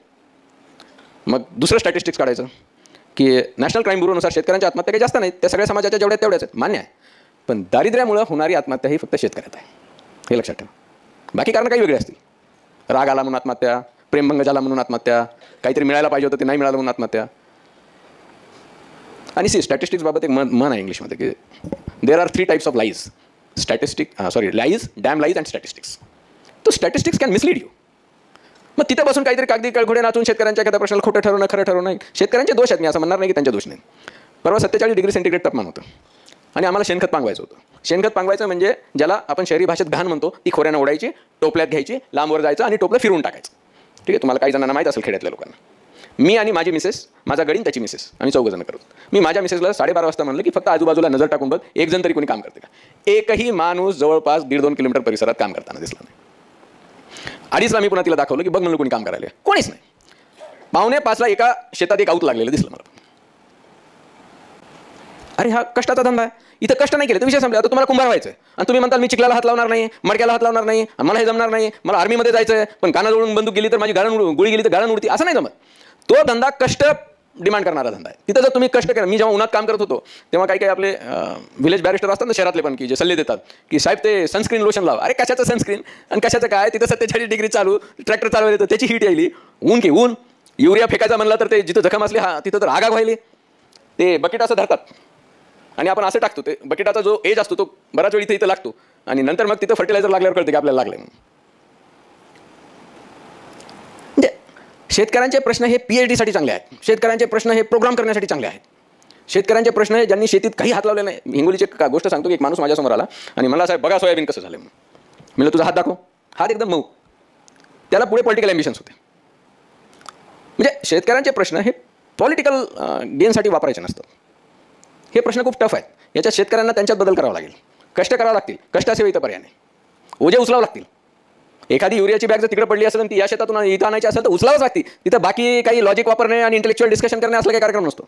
मग दुसरं स्टॅटिस्टिक्स काढायचं की नॅशनल क्राईम ब्युरोनुसार शेतकऱ्यांच्या आत्महत्या काही जास्त नाहीत, त्या सगळ्या समाजाच्या जेवढ्या तेवढ्याच आहेत, मान्य आहे. पण दारिद्र्यामुळे होणारी आत्महत्या ही फक्त शेतकऱ्यात आहे, हे लक्षात ठेवा. बाकी कारण काही वेगळे असतील. राग आला म्हणून आत्महत्या, प्रेमभंग झाला म्हणून आत्महत्या, काहीतरी मिळायला पाहिजे होतं ते नाही मिळालं म्हणून आत्महत्या. आणि स्टॅटिस्टिक्स बाबत एक मन आहे इंग्लिशमध्ये की there are 3 types of lies. Lies, dam lies and statistics. तो स्टॅटिस्टिक्स कॅन मिसलीड यू. मग तिथे बसून काहीतरी कागदी कळघोडे नाचून शेतकऱ्यांच्या एखाद्या प्रश्नाला खोटं ठरवणं, खरं ठरवणं नाही. शेतकऱ्यांचे दोष आहेत, मी असं म्हणणार नाही की त्यांचे दोष नाही. परवा 47 डिग्री सेंटीग्रेड तापमान होतं आणि आम्हाला शेणखत पांगवायचं होतं. शेणखत पांगवायचं म्हणजे ज्याला आपण शहरी भाषेत घाण म्हणतो, ती खोऱ्यानं ओढायची, टोपल्यात घ्यायची, लांबवर जायचं आणि टोपलं फिरून टाकायचं. ठीक आहे, तुम्हाला काही जणांना माहीत असेल खेड्यातल्या लोकांना. मी आणि माझी मिसेस, माझा गडीन त्याची मिसेस, आम्ही 4 जण करतो. मी माझ्या मिसेसला 12:30 वाजता म्हणलं की फक्त आजूबाजूला नजर टाकून बघ, 1 जण तरी कोणी काम करते का. एकही माणूस जवळपास 1.5-2 किलोमीटर परिसरात काम करताना दिसला नाही. 2:30ला मी पुन्हा तिला दाखवलं की बघ म्हणलं कोणी काम करायला, कोणीच नाही. 4:45ला एका शेतात एक आऊत लागलेलं दिसलं मला. अरे हा कष्टाचा धंदा आहे, इथं कष्ट नाही केले तर विषय संपला. आता तुम्हाला कुंभार व्हायचं आणि तुम्ही म्हणताल मी चिखलाला हात लावणार नाही, मडक्याला हात लावणार नाही, मला हे जमणार नाही, मला आर्मीमध्ये जायचं आहे, पण कानाजवळून बंदूक गेली तर माझी गोळी गेली तर गाळण उडती, असं नाही जमत. तो धंदा कष्ट डिमांड करणारा धंदा आहे. तिथं जर तुम्ही कष्ट करा. मी जेव्हा उन्हात काम करत होतो तेव्हा काही आपले व्हिलेज बॅरिस्टर असतात ना शहरातले पण, की जे सल्ले देतात की साहेब ते सनस्क्रीन लोशन लावा. अरे कशाचं सनस्क्रीन आणि कशाचं काय, तिथं 47 डिग्री चालू, ट्रॅक्टर चालवायला येतं, त्याची हीट यायली, ऊन की ऊन. युरिया फेकायचा म्हणलं तर ते जिथं जखम असली तिथं तर आगाग व्हायली. ते बकेट असं धरतात आणि आपण असं टाकतो. ते बकेटाचा जो एज असतो तो बराच वेळ इथं लागतो आणि नंतर मग तिथं फर्टिलायझर लागल्यावर कळते की आपल्याला लागले. शेतकऱ्यांचे प्रश्न हे PhD साठी चांगले आहेत. शेतकऱ्यांचे प्रश्न हे प्रोग्राम करण्यासाठी चांगले आहेत. शेतकऱ्यांचे प्रश्न हे ज्यांनी शेतीत काही हात लावले नाही. हिंगोलीची गोष्ट सांगतो की एक माणूस माझ्यासमोर आला आणि मला साहेब बघा सोयाबीन कसं झालं. म्हणलं तुझा हात दाखव. हात एकदम मऊ. त्याला पुढे पॉलिटिकल ॲम्बिशन्स होते. म्हणजे शेतकऱ्यांचे प्रश्न हे पॉलिटिकल गेनसाठी वापरायचे नसतात. हे प्रश्न खूप टफ आहेत. याच्यात शेतकऱ्यांना त्यांच्यात बदल करावा लागेल, कष्ट करावे लागतील. कष्टाशिवाय इथं पर्याय नाही. ओझे उचलावं लागतील. एखादी युरियाची बॅग जर तिकडे पडली असेल आणि ती या शेतातून इथं आणायची असेल तर उचलावंच लागते. तिथं बाकी काही लॉजिक वापरणे आणि इंटेलेक्च्युअल डिस्कशन करणे असला काही कार्यक्रम नसतो.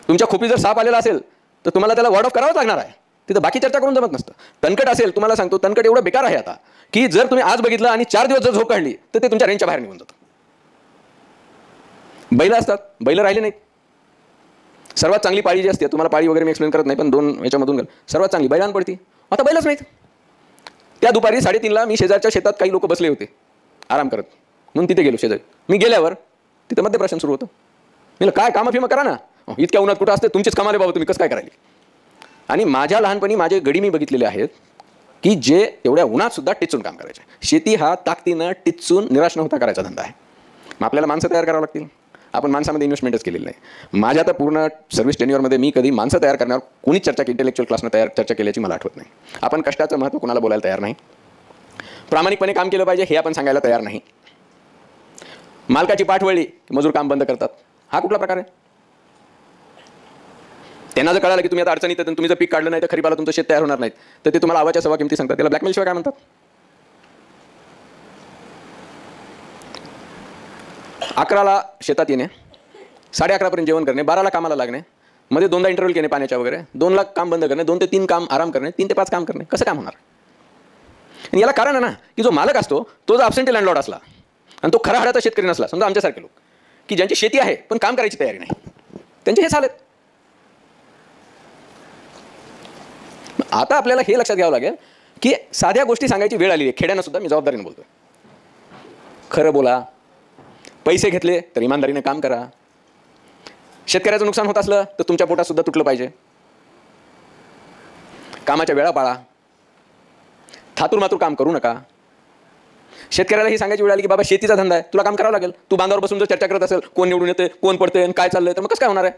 तुमच्या खोपी जर साप आलेला असेल तर तुम्हाला त्याला वॉर्ड ऑफ करावंच लागणार आहे. तिथं बाकी चर्चा करून जमत नसतं. तणकट असेल, तुम्हाला सांगतो तणकट एवढं बेकार आहे आता की जर तुम्ही आज बघितलं आणि 4 दिवस जर झोप काढली तर ते तुमच्या रेंजच्या बाहेर निघून जातं. बैल असतात, बैल राहिले नाहीत. सर्वात चांगली पाळी जी असते, तुम्हाला पाळी वगैरे मी एक्सप्लेन करत नाही पण 2 याच्यामधून सर्वात चांगली बैलांना पडती. आता बैलच नाहीत. त्या दुपारी 3:30ला मी शेजारच्या शेतात काही लोक बसले होते आराम करत, म्हणून तिथे गेलो शेजारी. मी गेल्यावर तिथं मध्यप्रश्न सुरू होतं. मी काय कामं फिमं करा ना, इतक्या उन्हात कुठं असते, तुमचीच कामाले बाबा, तुम्ही कसं काय करायली. आणि माझ्या लहानपणी माझे गडी मी बघितलेले आहेत की जे एवढ्या उन्हात सुद्धा टिचून काम करायचे. शेती हा ताकदीनं टिचून निराश न होता करायचा धंदा आहे. मग आपल्याला माणसं तयार करावं लागतील. आपण माणसामध्ये इन्व्हेस्टमेंटच केलेली नाही. माझ्या तर पूर्ण सर्व्हिस टेन्युअरमध्ये मी कधी माणसं तयार करण्यावर कोणीच चर्चा केली, इंटेलेक्च्युअल क्लासनं चर्चा केल्याची मला आठवत नाही. आपण कष्टाचं महत्त्व कोणाला बोलायला तयार नाही. प्रामाणिकपणे काम केलं पाहिजे हे आपण सांगायला तयार नाही. मालकाची पाठ वळली की मजूर काम बंद करतात. हा कुठला प्रकार आहे? त्यांना जर कळालं की तुम्ही आता अडचणीत तुम्ही जर पीक काढलं नाही तर खरीपाला तुमचं शेत तयार होणार नाही, तर ते तुम्हाला आवाच्या सव्वा किमती सांगतात. त्याला ब्लॅकमेल शिवाय काय म्हणतात? 11ला शेतात येणे, 11:30पर्यंत जेवण करणे, 12ला कामाला लागणे, मध्ये 2दा इंटरव्ह्यू घेणे पाण्याच्या वगैरे, 2ला काम बंद करणे, 2 ते 3 काम आराम करणे, 3 ते 5 काम करणे. कसं काम होणार? आणि याला कारण आहे ना की जो मालक असतो तो जर अब्सेंटी लँडलॉर्ड असला आणि तो खरा हाडाचा शेतकरी नसला, समजा आमच्यासारखे लोक की ज्यांची शेती आहे पण काम करायची तयारी नाही, त्यांचे हे चालेल. आता आपल्याला हे लक्षात घ्यावं लागेल की साध्या गोष्टी सांगायची वेळ आली आहे. खेड्यांना सुद्धा मी जबाबदारीने बोलतोय. खरं बोला, पैसे घेतले तर इमानदारीने काम करा. शेतकऱ्याचं नुकसान होत असलं तर तुमच्या पोटात सुद्धा तुटलं पाहिजे. कामाच्या वेळा पाळा, थातूर मातूर काम करू नका. शेतकऱ्याला ही सांगायची वेळ आली की बाबा शेतीचा धंदा आहे, तुला काम करावं लागेल. तू बांधावर बसून जर चर्चा करत असेल कोण निवडून येते, कोण पडते आणि काय चाललंय, तर मग कसं काय होणार आहे?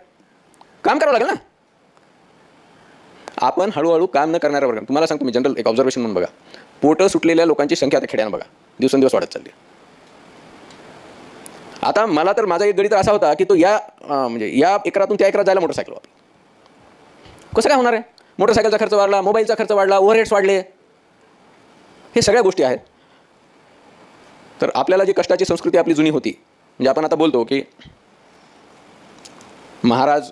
काम करावं लागेल ना. आपण हळूहळू काम न करणाऱ्या वर्ग, तुम्हाला सांगतो मी जनरल एक ऑब्झर्वेशन म्हणून बघा, पोटं सुटलेल्या लोकांची संख्या आता खेड्यानं बघा दिवसेंदिवस वाढत चालली. आता मला तर माझा एक गडी तर असा होता की तो म्हणजे या एकरातून त्या एकरात जायला मोटरसायकल वापरली. कसं काय होणार आहे? मोटरसायकलचा खर्च वाढला, मोबाईलचा खर्च वाढला, ओव्हरहेड्स वाढले, हे सगळ्या गोष्टी आहेत. तर आपल्याला जी कष्टाची संस्कृती आपली जुनी होती, म्हणजे आपण आता बोलतो की महाराज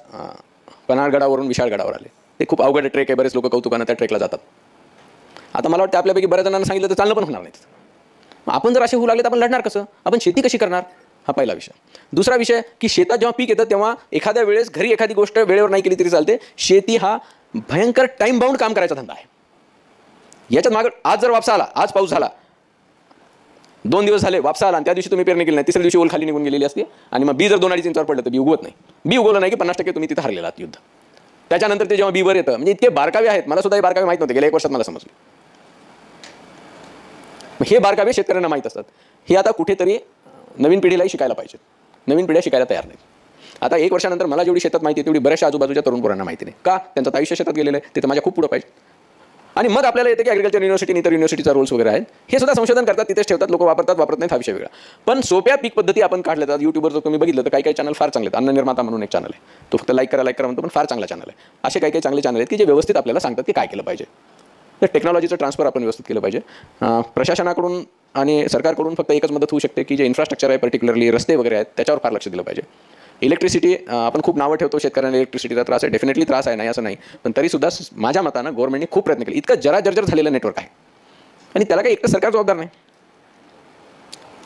पन्हाळगडावरून विशाळगडावर आले, ते खूप अवघड ट्रेक आहे, बरेच लोक कौतुकानं त्या ट्रेकला जातात. आता मला वाटतं आपल्यापैकी बऱ्याच जणांना सांगितलं तर चालणं पण होणार नाही. आपण जर असे होऊ लागले तर आपण लढणार कसं? आपण शेती कशी करणार? हा पहिला विषय. दुसरा विषय की शेतात जेव्हा पीक येतं तेव्हा एखाद्या वेळेस घरी एखादी गोष्ट वेळेवर नाही केली तरी चालते. शेती हा भयंकर टाइम बाउंड काम करायचा धंदा आहे. याच्यात मागं आज जर वापसा आला, आज पाऊस झाला, 2 दिवस झाले वापसा आला आणि त्या दिवशी तुम्ही पेरणी केली नाही, तिसऱ्या दिवशी ओल खाली निघून गेलेली असते आणि मग बी जर 2-2.5 इंचावर पडलं तर बी उगवत नाही. बी उगवलं नाही की 50% तुम्ही तिथे हरलेला आहात युद्ध. त्याच्यानंतर ते जेव्हा बीवर येतं, म्हणजे इतके बारकावे आहेत, मला सुद्धा हे बारकावे माहीत नव्हते, गेल्या 1 वर्षात मला समजले. हे बारकावे शेतकऱ्यांना माहीत असतात. हे आता कुठेतरी नवीन पिढीलाही शिकायला पाहिजे. नवीन पिढ्या शिकायला तयार नाही. आता 1 वर्षानंतर मला जेवढी शेतात माहिती आहे तेवढी बऱ्याचशा आजूबाजूच्या तरुण पोरांना माहिती नाही. का? त्यांचं आयुष्य शेतात गेलेलं आहे, ते तर माझ्या खूप पुढं पाहिजे. आणि मग आपल्याला येते की ॲग्रिकल्चर युनिव्हर्सिटी इतर युनिव्हर्सिटीचा रोल्स वगैरे आहेत, हे सुद्धा संशोधन करतात, तिथेच ठेवतात, लोक वापरतात, वापरत नाहीत, हा विषय वेगळा. पण सोप्या पीक पद्धती आपण काढल्या जातात. यूट्यूबवर जर तुम्ही बघितलं तर काही काही चॅनल फार चांगले आहेत. अन्न निर्माता म्हणून एक चॅनल आहे, तो फक्त लाईक करा म्हणतो, पण फार चांगला चॅनल आहे. असे काही काही चांगले चॅनल आहेत की जे व्यवस्थित आपल्याला सांगतात की काय केलं पाहिजे. तर टेक्नॉलॉजीचं ट्रान्सफर आपण व्यवस्थित केलं पाहिजे. प्रशासनाकडून आणि सरकारकडून फक्त एकच मदत होऊ शकते की जे इन्फ्रास्ट्रक्चर आहे, पर्टिक्युलरली रस्ते वगैरे आहेत, त्याच्यावर फार लक्ष दिलं पाहिजे. इलेक्ट्रिसिटी, आपण खूप नावं ठेवतो शेतकऱ्यांना इलेक्ट्रिसिटीचा त्रास आहे, डेफिनेटली त्रास आहे, नाही असं नाही, पण तरीसुद्धा माझ्या मतानं गव्हर्नमेंटने खूप प्रयत्न केले. इतकं जर्जर झालेलं नेटवर्क आहे आणि त्याला काही एकटं सरकार जबाबदार नाही.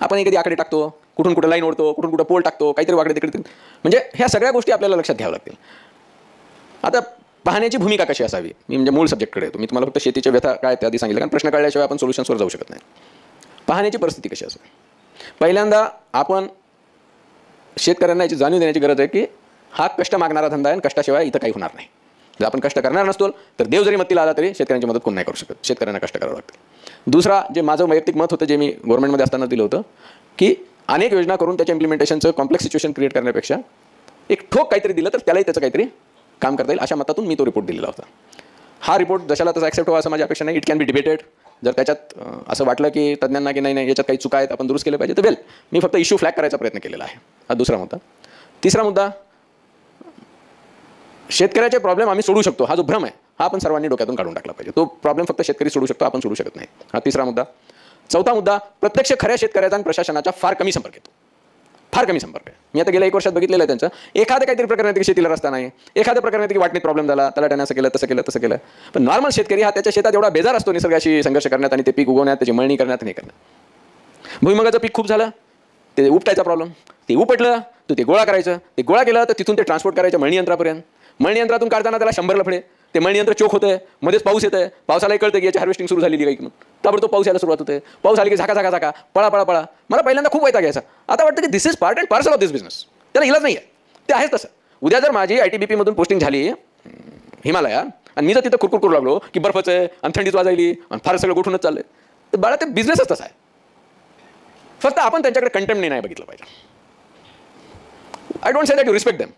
आपण एखादी आकडे टाकतो, कुठून कुठं लाईन ओढतो, कुठून कुठं पोल टाकतो, काहीतरी वाकडे तिकडे, म्हणजे ह्या सगळ्या गोष्टी आपल्याला लक्षात घ्याव्या लागतील. आता पाहण्याची भूमिका कशी असावी, मी म्हणजे मूळ सब्जेक्टकडे येतो. मी तुम्हाला फक्त शेतीच्या व्यथा काय त्याआधी सांगितलं, कारण प्रश्न कळल्याशिवाय आपण सोल्युशन्सवर जाऊ शकत नाही. पाहण्याची परिस्थिती कशी असेल? पहिल्यांदा आपण शेतकऱ्यांना याची जाणीव देण्याची गरज आहे की हा कष्ट मागणारा धंदा आहे आणि कष्टाशिवाय इथं काही होणार नाही. जर आपण कष्ट करणार नसतो तर देव जरी मदतीला आला तरी शेतकऱ्यांची मदत कोण नाही करू शकत. शेतकऱ्यांना कष्ट करावं लागतं. दुसरा, जे माझं वैयक्तिक मत होतं, जे मी गव्हर्नमेंटमध्ये असताना दिलं होतं, की अनेक योजना करून त्याच्या इम्प्लिमेंटेशनचं कॉम्प्लेक्स सिच्युएशन क्रिएट करण्यापेक्षा एक ठोक काहीतरी दिलं तर त्यालाही त्याचं काहीतरी काम करता येईल, अशा मतातून मी तो रिपोर्ट दिलेला होता. हा रिपोर्ट जशाला तसा ॲक्सेप्ट व्हावा असं माझी अपेक्षा नाही. It can be debated. जर त्याच्यात असं वाटलं की तज्ञांना की नाही याच्यात काही चुका आहेत, आपण दुरुस्त केले पाहिजे, तर वेल, मी फक्त इश्यू फ्लॅग करायचा प्रयत्न केलेला आहे. हा दुसरा मुद्दा. तिसरा मुद्दा, शेतकऱ्याचे प्रॉब्लेम आम्ही सोडू शकतो, हा जो भ्रम आहे हा आपण सर्वांनी डोक्यातून काढून टाकला पाहिजे. तो प्रॉब्लेम फक्त शेतकरी सोडू शकतो, आपण सोडू शकत नाही. हा तिसरा मुद्दा. चौथा मुद्दा, प्रत्यक्ष खऱ्या शेतकऱ्याचा आणि प्रशासनाचा फार कमी संपर्क येतो, फार कमी संपर्क आहे. मी आता गेल्या 1 वर्षात बघितलेलं आहे त्यांचं. एखादं काहीतरी प्रकरण येतं की शेतीला रस्ता नाही, एखाद्या प्रकरण की वाटणीत प्रॉब्लेम झाला, त्याला त्याने असं केलं तसं केलं. पण नॉर्मल शेतकरी हा त्याच्या शेतात एवढा बेजार असतो निसर्गाशी संघर्ष करण्यात आणि ते पीक उगवण्यात, त्याची मळणी करण्यात आणि हे करण्यात. भुईमुगाचं पीक खूप झालं, ते उपटायचा प्रॉब्लेम, ते उपटलं तर ते गोळा करायचं, ते गोळा केलं तर तिथून ते ट्रान्सपोर्ट करायचं मळणी यंत्रापर्यंत. मळणी यंत्रातून काढताना त्याला 100 लफडे, ते मळणी यंत्र चोक होतं, मध्येच पाऊस येतं, पावसालाही कळतं की याची हार्वेस्टिंग सुरू झालेली काही, ताबडतोब पाऊस यायला सुरुवात होते. पाऊस आली की झाका पळा. मला पहिल्यांदा खूप वैताग यायचा. आता वाटतं की this is part and parcel of this business, त्याला इलाज नाही आहे, ते आहेच तसं. उद्या जर माझी ITBP मधून पोस्टिंग झाली हिमालयात आणि मी जर तिथं कुरकुर लागलो की बर्फच आहे आणि थंडीच वाजायली आणि फार सगळं गोठूनच चाललंय, तर बाळा ते बिझनेसच तसा आहे. फक्त आपण त्यांच्याकडे कंटेम्प्टने नाही बघितलं पाहिजे. I don't say that you respect them,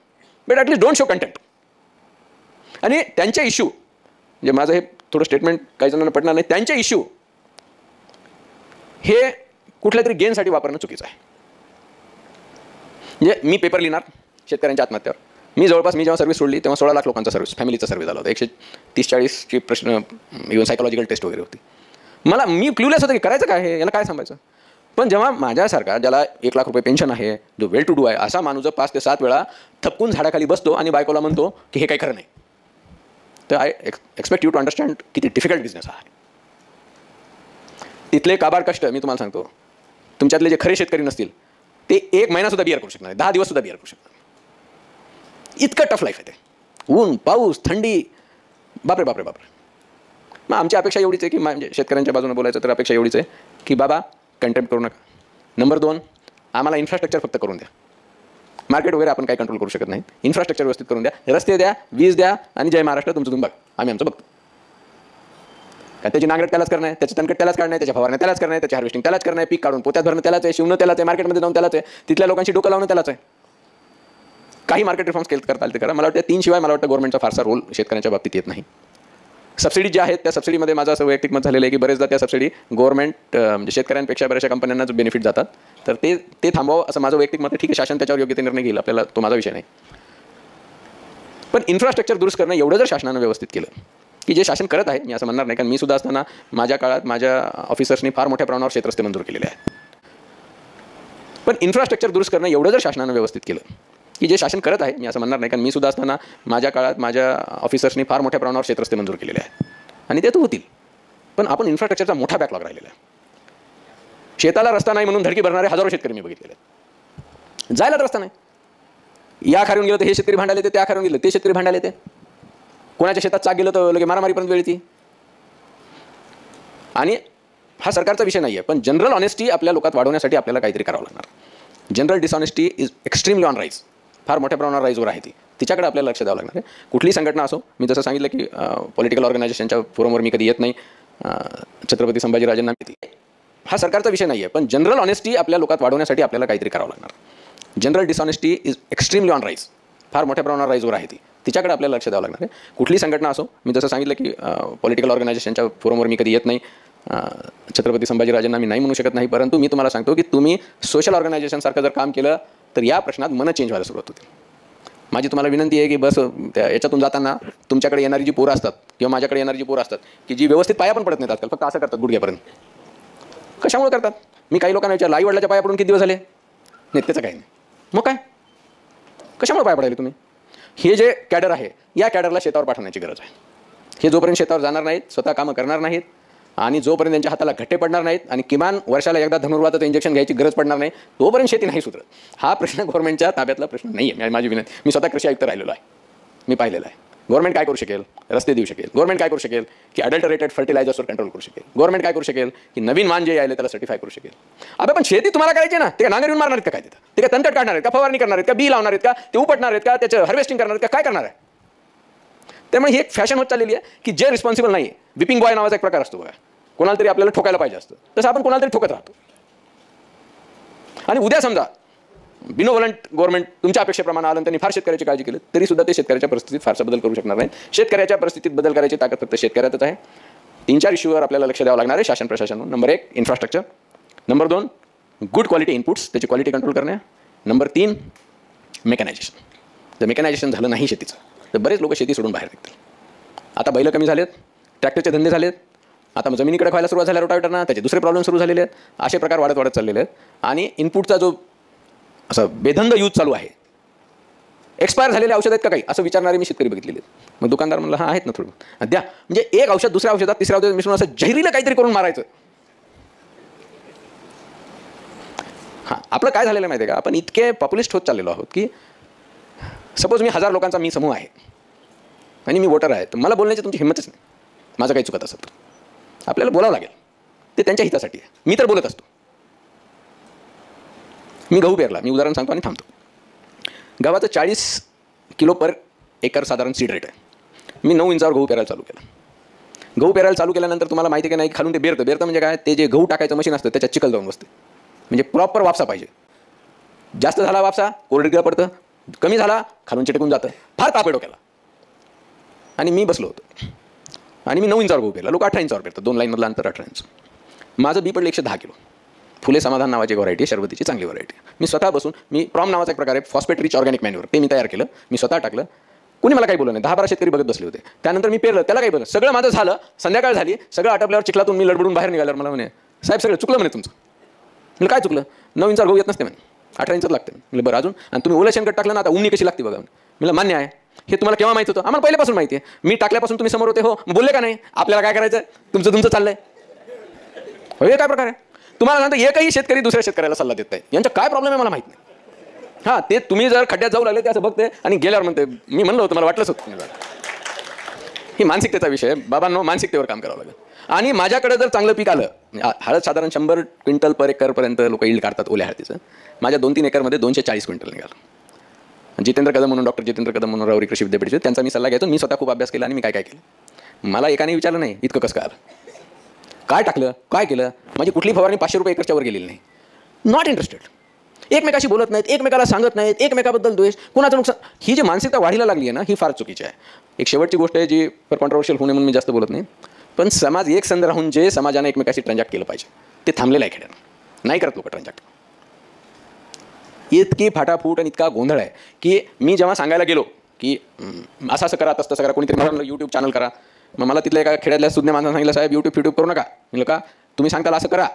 but at least don't show content. आणि त्यांचे इश्यू, म्हणजे माझं हे थोडं स्टेटमेंट काही जणांना पटणार नाही, त्यांचे इश्यू हे कुठल्या तरी गेनसाठी वापरणं चुकीचं आहे. म्हणजे मी पेपर लिहिणार शेतकऱ्यांच्या आत्महत्यावर. मी जेव्हा सर्व्हिस सोडली तेव्हा 16 लाख लोकांचा सर्व्हिस, फॅमिलीचा सर्व्हे झाला होता. 130-40ची प्रश्न, इव्हन सायकोलॉजिकल टेस्ट वगैरे होती. मी क्ल्यूलेस होतं की करायचं काय आहे, याला काय सांभायचं. पण जेव्हा माझ्यासारखा, ज्याला 1 लाख रुपये पेन्शन आहे, जो वेल टू डू आहे, असा माणूस 5 ते 7 वेळा थपकून झाडाखाली बसतो आणि बायकोला म्हणतो की हे काही खरं नाही, तर I expect you to understand किती डिफिकल्ट बिझनेस आहे. तिथले काबाड कष्ट मी तुम्हाला सांगतो. तुमच्यातले जे खरे शेतकरी नसतील ते 1 महिनासुद्धा बिअर करू शकणार नाही, 10 दिवससुद्धा बिअर करू शकणार नाही. इतकं टफ लाईफ आहे ते. ऊन, पाऊस, थंडी, बापरे बापरे बापरे. मग आमची अपेक्षा एवढीच आहे की म्हणजे शेतकऱ्यांच्या बाजूने बोलायचं तर अपेक्षा एवढीच आहे की बाबा कंटेम्प्ट करू नका. नंबर 2, आम्हाला इन्फ्रास्ट्रक्चर फक्त करून द्या. मार्केट वगैरे आपण काही कंट्रोल करू शकत नाही. इन्फ्रास्ट्रक्चर व्यवस्थित करून द्या, रस्ते द्या, वीज द्या, आणि जय महाराष्ट्र तुमचं तुम्ही बघा, आम्ही आमचं बघतो. कारण त्याची नांगरट त्यालाच करणं आहे, त्याचं तणकट त्यालाच काढणं आहे, त्याच्या फवारण्या त्यालाच करणं आहे, त्याची हार्वेस्टिंग त्यालाच करणं आहे, पीक काढून पोत्यात भरणं त्यालाच आहे, शिवणं त्यालाच आहे, मार्केटमध्ये जाऊन त्यालाच आहे, तिथल्या लोकांची डोकं लावणं त्यालाच आहे. काही मार्केट रिफॉर्म्स करता आले ते करा. मला वाटतं 3 शिवाय मला वाटतं गव्हर्नमेंटचा फारसा रोल शेतकऱ्यांच्या बाबतीत येत नाही. सबसिडी ज्या आहेत त्या सबसिडीमध्ये माझं असं वैयक्तिक मत झालेलं आहे की बरेचदा त्या सबसिडी गव्हर्नमेंट म्हणजे शेतकऱ्यांपेक्षा बऱ्याचशा कंपन्यांनाच बेनिफिट जातात. तर ते थांबवावं असं माझं वैयक्तिक मत आहे. ठीक आहे, शासन त्याच्यावर योग्य ते निर्णय घेईल, आपल्याला तो माझा विषय नाही. पण इन्फ्रास्ट्रक्चर दुरुस्त करणं एवढं जर शासनानं व्यवस्थित केलं, की जे शासन करत आहे, मी असं म्हणणार नाही, कारण मी सुद्धा असताना माझ्या काळात माझ्या ऑफिसर्सनी फार मोठ्या प्रमाणावर शेतरस्ते मंजूर केलेले आहेत. पण इन्फ्रास्ट्रक्चर दुरुस्त करणं एवढं जर शासनानं व्यवस्थित केलं, की जे शासन करत आहे, मी असं म्हणणार नाही, कारण मी सुद्धा असताना माझ्या काळात माझ्या ऑफिसर्सनी फार मोठ्या प्रमाणावर शेतरस्ते मंजूर केलेले आहेत, आणि ते तर होतील. पण आपण इन्फ्रास्ट्रक्चरचा मोठा बॅकलॉग राहिलेला आहे. शेताला रस्ता नाही म्हणून धडकी भरणारे हजारो शेतकरी मी बघितलेले आहेत. जायला रस्ता नाही. या खारून गेलं तर हे शेतकरी भांडायला येते, त्या खारून गेलं ते शेतकरी भांडायला येते, कोणाच्या शेतात चाक गेलं तर लगे मारामारीपर्यंत वेळ येते. आणि हा सरकारचा विषय नाही आहे, पण जनरल ऑनेस्टी आपल्या लोकात वाढवण्यासाठी आपल्याला काहीतरी करावं लागणार. General dishonesty is extremely on rise, फार मोठ्या प्रमाणावर राईजवर आहे ती. तिच्याकडे आपल्याला लक्ष द्यावं लागणार आहे. कुठलीही संघटना असो, मी जसं सांगितलं की पॉलिटिकल ऑर्गनायझेशनच्या फोरमवर मी कधी येत नाही, छत्रपती संभाजीराजांना येते. हा सरकारचा विषय नाही आहे, पण जनरल ऑनेस्टी आपल्या लोकात वाढवण्यासाठी आपल्याला काहीतरी करावं लागणार. General dishonesty is extremely on rise, फार मोठ्या प्रमाणावर राईजवर आहे ती. तिच्याकडे आपल्याला लक्ष द्यावं लागणार आहे. कुठलीही संघटना असो, मी जसं सांगितलं की पॉलिटिकल ऑर्गनायझेशनच्या फोरमवर मी कधी येत नाही, छत्रपती संभाजीराजांना मी नाही म्हणू शकत नाही, परंतु मी तुम्हाला सांगतो की तुम्ही सोशल ऑर्गनायझेशनसारखं जर काम केलं तर या प्रश्नात मनं चेंज व्हायला सुरुवात होते. माझी तुम्हाला विनंती आहे की बस याच्यातून जाताना तुमच्याकडे येणारी जी पोरं असतात किंवा माझ्याकडे येणारी जी पोरं असतात की जी व्यवस्थित पाया पण पडत नाहीत आजकाल, फक्त असं करतात गुडघ्यापर्यंत. कशामुळे करतात? मी काही लोकांना विचारलं, आई वडिलाच्या पाया पडून किती दिवस झाले? नाही, त्याचं काही नाही. मग काय, कशामुळे पाया पडायला तुम्ही? हे जे कॅडर आहे, या कॅडरला शेतावर पाठवण्याची गरज आहे. हे जोपर्यंत शेतावर जाणार नाहीत, स्वतः कामं करणार नाहीत, आणि जोपर्यंत त्यांच्या हाताला घट्टे पडणार नाहीत, आणि किमान वर्षाला एकदा धनुर्वाताचं इंजेक्शन घ्यायची गरज पडणार नाही, तोपर्यंत शेती नाही सुधरत. हा प्रश्न गव्हर्नमेंटच्या ताब्यातला प्रश्न नाही आहे. माझी विनंती, मी स्वतः कृषी आयुक्त राहिलेलो आहे, मी पाहिलेलं आहे. गव्हर्नमेंट काय करू शकेल? रस्ते देऊ शकेल. गव्हर्नमेंट काय करू शकेल? की अडल्टरेटेड फर्टिलायझर्सवर कंट्रोल करू शकेल. गव्हर्नमेंट काय करू शकेल? की नवीन वाण जे यायले त्याला सर्टिफाय करू शकेल. अबे पण शेती तुम्हाला करायची ना, ते काय नांगर येऊन मारणार आहेत का? काय तिथं ते काय तणकट काढणार आहेत का? फवारणी करणार आहेत का? बी लावणार आहेत का? ते उपटणार आहेत का? त्याचं हार्वेस्टिंग करणार आहेत का? काय करणार आहे? त्यामुळे ही एक फॅशन होत चाललेली आहे की जे रिस्पॉन्सिबल नाही. विपिंग बॉय नावाचा एक प्रकार असतो बघा, कोणाला तरी आपल्याला ठोकायला पाहिजे असतं, तसं आपण कोणाला तरी ठोकत राहतो. आणि उद्या समजा बिनोव्हलंट गव्हर्नमेंट तुमच्या अपेक्षेप्रमाणे आलं, त्यांनी फार शेतकऱ्याची काळजी केली, तरी सुद्धा ते शेतकऱ्याच्या परिस्थितीत फारसा बदल करू शकणार नाही. शेतकऱ्याच्या परिस्थितीत बदल करायची ताकद फक्त शेतकऱ्यातच आहे. 3-4 इश्यूवर आपल्याला लक्ष द्यावं लागणार आहे शासन प्रशासन. Number 1 infrastructure, number 2 good quality inputs, त्याची क्वालिटी कंट्रोल करणे, नंबर 3 मेकॅनायझेशन. जर मेकॅनायझेशन झालं नाही शेतीचं तर बरेच लोक शेती सोडून बाहेर निघतील. आता बैलं कमी झालेत, ट्रॅक्टरचे धंदे झालेत, आता जमिनीकडे व्हायला सुरुवात झाल्या रोटावेटरना, त्याचे दुसरे प्रॉब्लेम सुरू झालेले आहेत. असे प्रकार वाढत चाललेले आहेत. आणि इनपुटचा जो असं बेधंद यूज चालू आहे, एक्सपायर झालेले औषध आहेत का काही असं विचारणारे मी शेतकरी बघितलेले आहेत. मग दुकानदार म्हणलं हां आहेत ना थोडं द्या, म्हणजे एक औषध दुसऱ्या औषधात तिसऱ्या औषधात मिसळून असं जहिरीला काहीतरी करून मारायचं. हां, आपलं काय झालेलं माहिती आहे का, आपण इतके पॉप्युलिस्ट होत चाललेलो आहोत की सपोज मी 1000 लोकांचा मी समूह आहे आणि मी वोटर आहे, तर मला बोलण्याची तुमची हिंमतच नाही. माझं काही चुकत असेल तर आपल्याला बोलावं लागेल, ते त्यांच्या हितासाठी आहे. मी तर बोलत असतो. मी गहू पेरला, मी उदाहरण सांगतो आणि थांबतो. गव्हाचं 40 किलो पर एकर साधारण सीड रेट आहे. मी 9 इंचावर गहू पेरायला चालू केला. गहू पेरायला चालू केल्यानंतर तुम्हाला माहिती आहे की नाही, खालून ते बेरतं म्हणजे काय, ते जे गहू टाकायचं मशीन असतं त्याच्यात चिखल जाऊन बसते. म्हणजे प्रॉपर वापसा पाहिजे. जास्त झाला वापसा कोरडीला पडतं, कमी झाला, खालून चिटकून जातं, फार ताप आहे डोक्याला. आणि मी बसलो होतो आणि मी 9 इंचावर गहू पेरला. लोक 18 इंचावर पेरतात, 2 लाईनमधलं अंतर 18 इंच. माझं बी पडलं 110 किलो. फुले समाधान नावाची व्हरायटी आहे, शरबतीची चांगली व्हरायटी. मी स्वतः बसून मी प्रॉम नावाचा एक प्रकार आहे, फॉस्फेट रिच ऑर्गॅनिक मॅन्युअर, ते मी तयार केलं, मी स्वतः टाकलं. कोणी मला काही बोललं नाही. 10-12 शेतकरी बघत बसले होते. त्यानंतर मी पेरलं, त्याला काही बोललं. सगळं माझं झालं, संध्याकाळ झाली, सगळं आटपल्यावर चिखलातून मी लडबडून बाहेर निघाल्यावर मला म्हणे, साहेब सगळं चुकलं म्हणे तुमचं. म्हणजे काय चुकलं? 9 इंचावर गहू येत नसते म्हणे, 18 इंचात लागते. म्हणजे बरं अजून, आणि तुम्ही ओलं शेणखत टाकलं ना, आता उमणी कशी लागते बघा. मला मान्य आहे, हे तुम्हाला केव्हा माहिती होतं? आम्हाला पहिल्यापासून माहिती आहे. मी टाकल्यापासून तुम्ही समोर होते, हो बोलले का नाही? आपल्याला काय करायचं, तुमचं चाललंय. हो, हे काय प्रकार आहे? तुम्हाला सांगतो, एकही शेतकरी दुसऱ्या शेतकऱ्याला सल्ला देत नाही. यांचा काय प्रॉब्लेम आहे मला माहित नाही. हां, ते तुम्ही जर खड्ड्यात जाऊ लागले ते असं बघते आणि गेल्यावर म्हणते, मी म्हणलं होतं, मला वाटलंच होतं. ही मानसिकतेचा विषय आहे बाबांनो, मानसिकतेवर काम करावं लागेल. आणि माझ्याकडे जर चांगलं पीक आलं, हळद साधारण 100 क्विंटल पर एकरपर्यंत लोक यील्ड काढतात ओल्या हळदीचं. माझ्या 2-3 एकरमध्ये 240 क्विंटल निघालं. जितेंद्र कदम म्हणून, डॉक्टर जितेंद्र कदम म्हणून राहुरी कृषी विद्यापीठाचे, त्यांचा मी सल्ला घ्यायचो. मी स्वतः खूप अभ्यास केला आणि मी काय केलं. मला एकाने विचारलं नाही, इतकं कसं काय आलं, काय टाकलं, काय केलं. माझी कुठली फवारणी 500 रुपये एकरच्या वर गेलेली नाही. Not interested. एकमेकाशी बोलत नाहीत, एकमेकाला सांगत नाहीत, एकमेकाबद्दल द्वेष, कुणाचं नुकसान. ही जी मानसिकता वाढीला लागली आहे ना, ही फार चुकीची आहे. एक शेवटची गोष्ट आहे जी कॉन्ट्रोवर्शियल होणे म्हणून मी जास्त बोलत नाही, पण समाज एक संध राहून जे समाजाने एकमेकाशी ट्रान्झॅक्ट केलं पाहिजे ते थांबलेलं आहे खेड्यानं. नाही करत लोक ट्रान्झॅक्ट. इतकी फाटाफूट आणि इतका गोंधळ आहे की मी जेव्हा सांगायला गेलो की असं असं करा, तसं तसं करा, कोणीतरी मला यूट्यूब चॅनल करा. मग मला तिथल्या एका खेड्यातल्या सुज्ञ माणसानं सांगितलं, साहेब यूट्यूब करू नका. म्हणलं का? तुम्ही सांगताल असं करा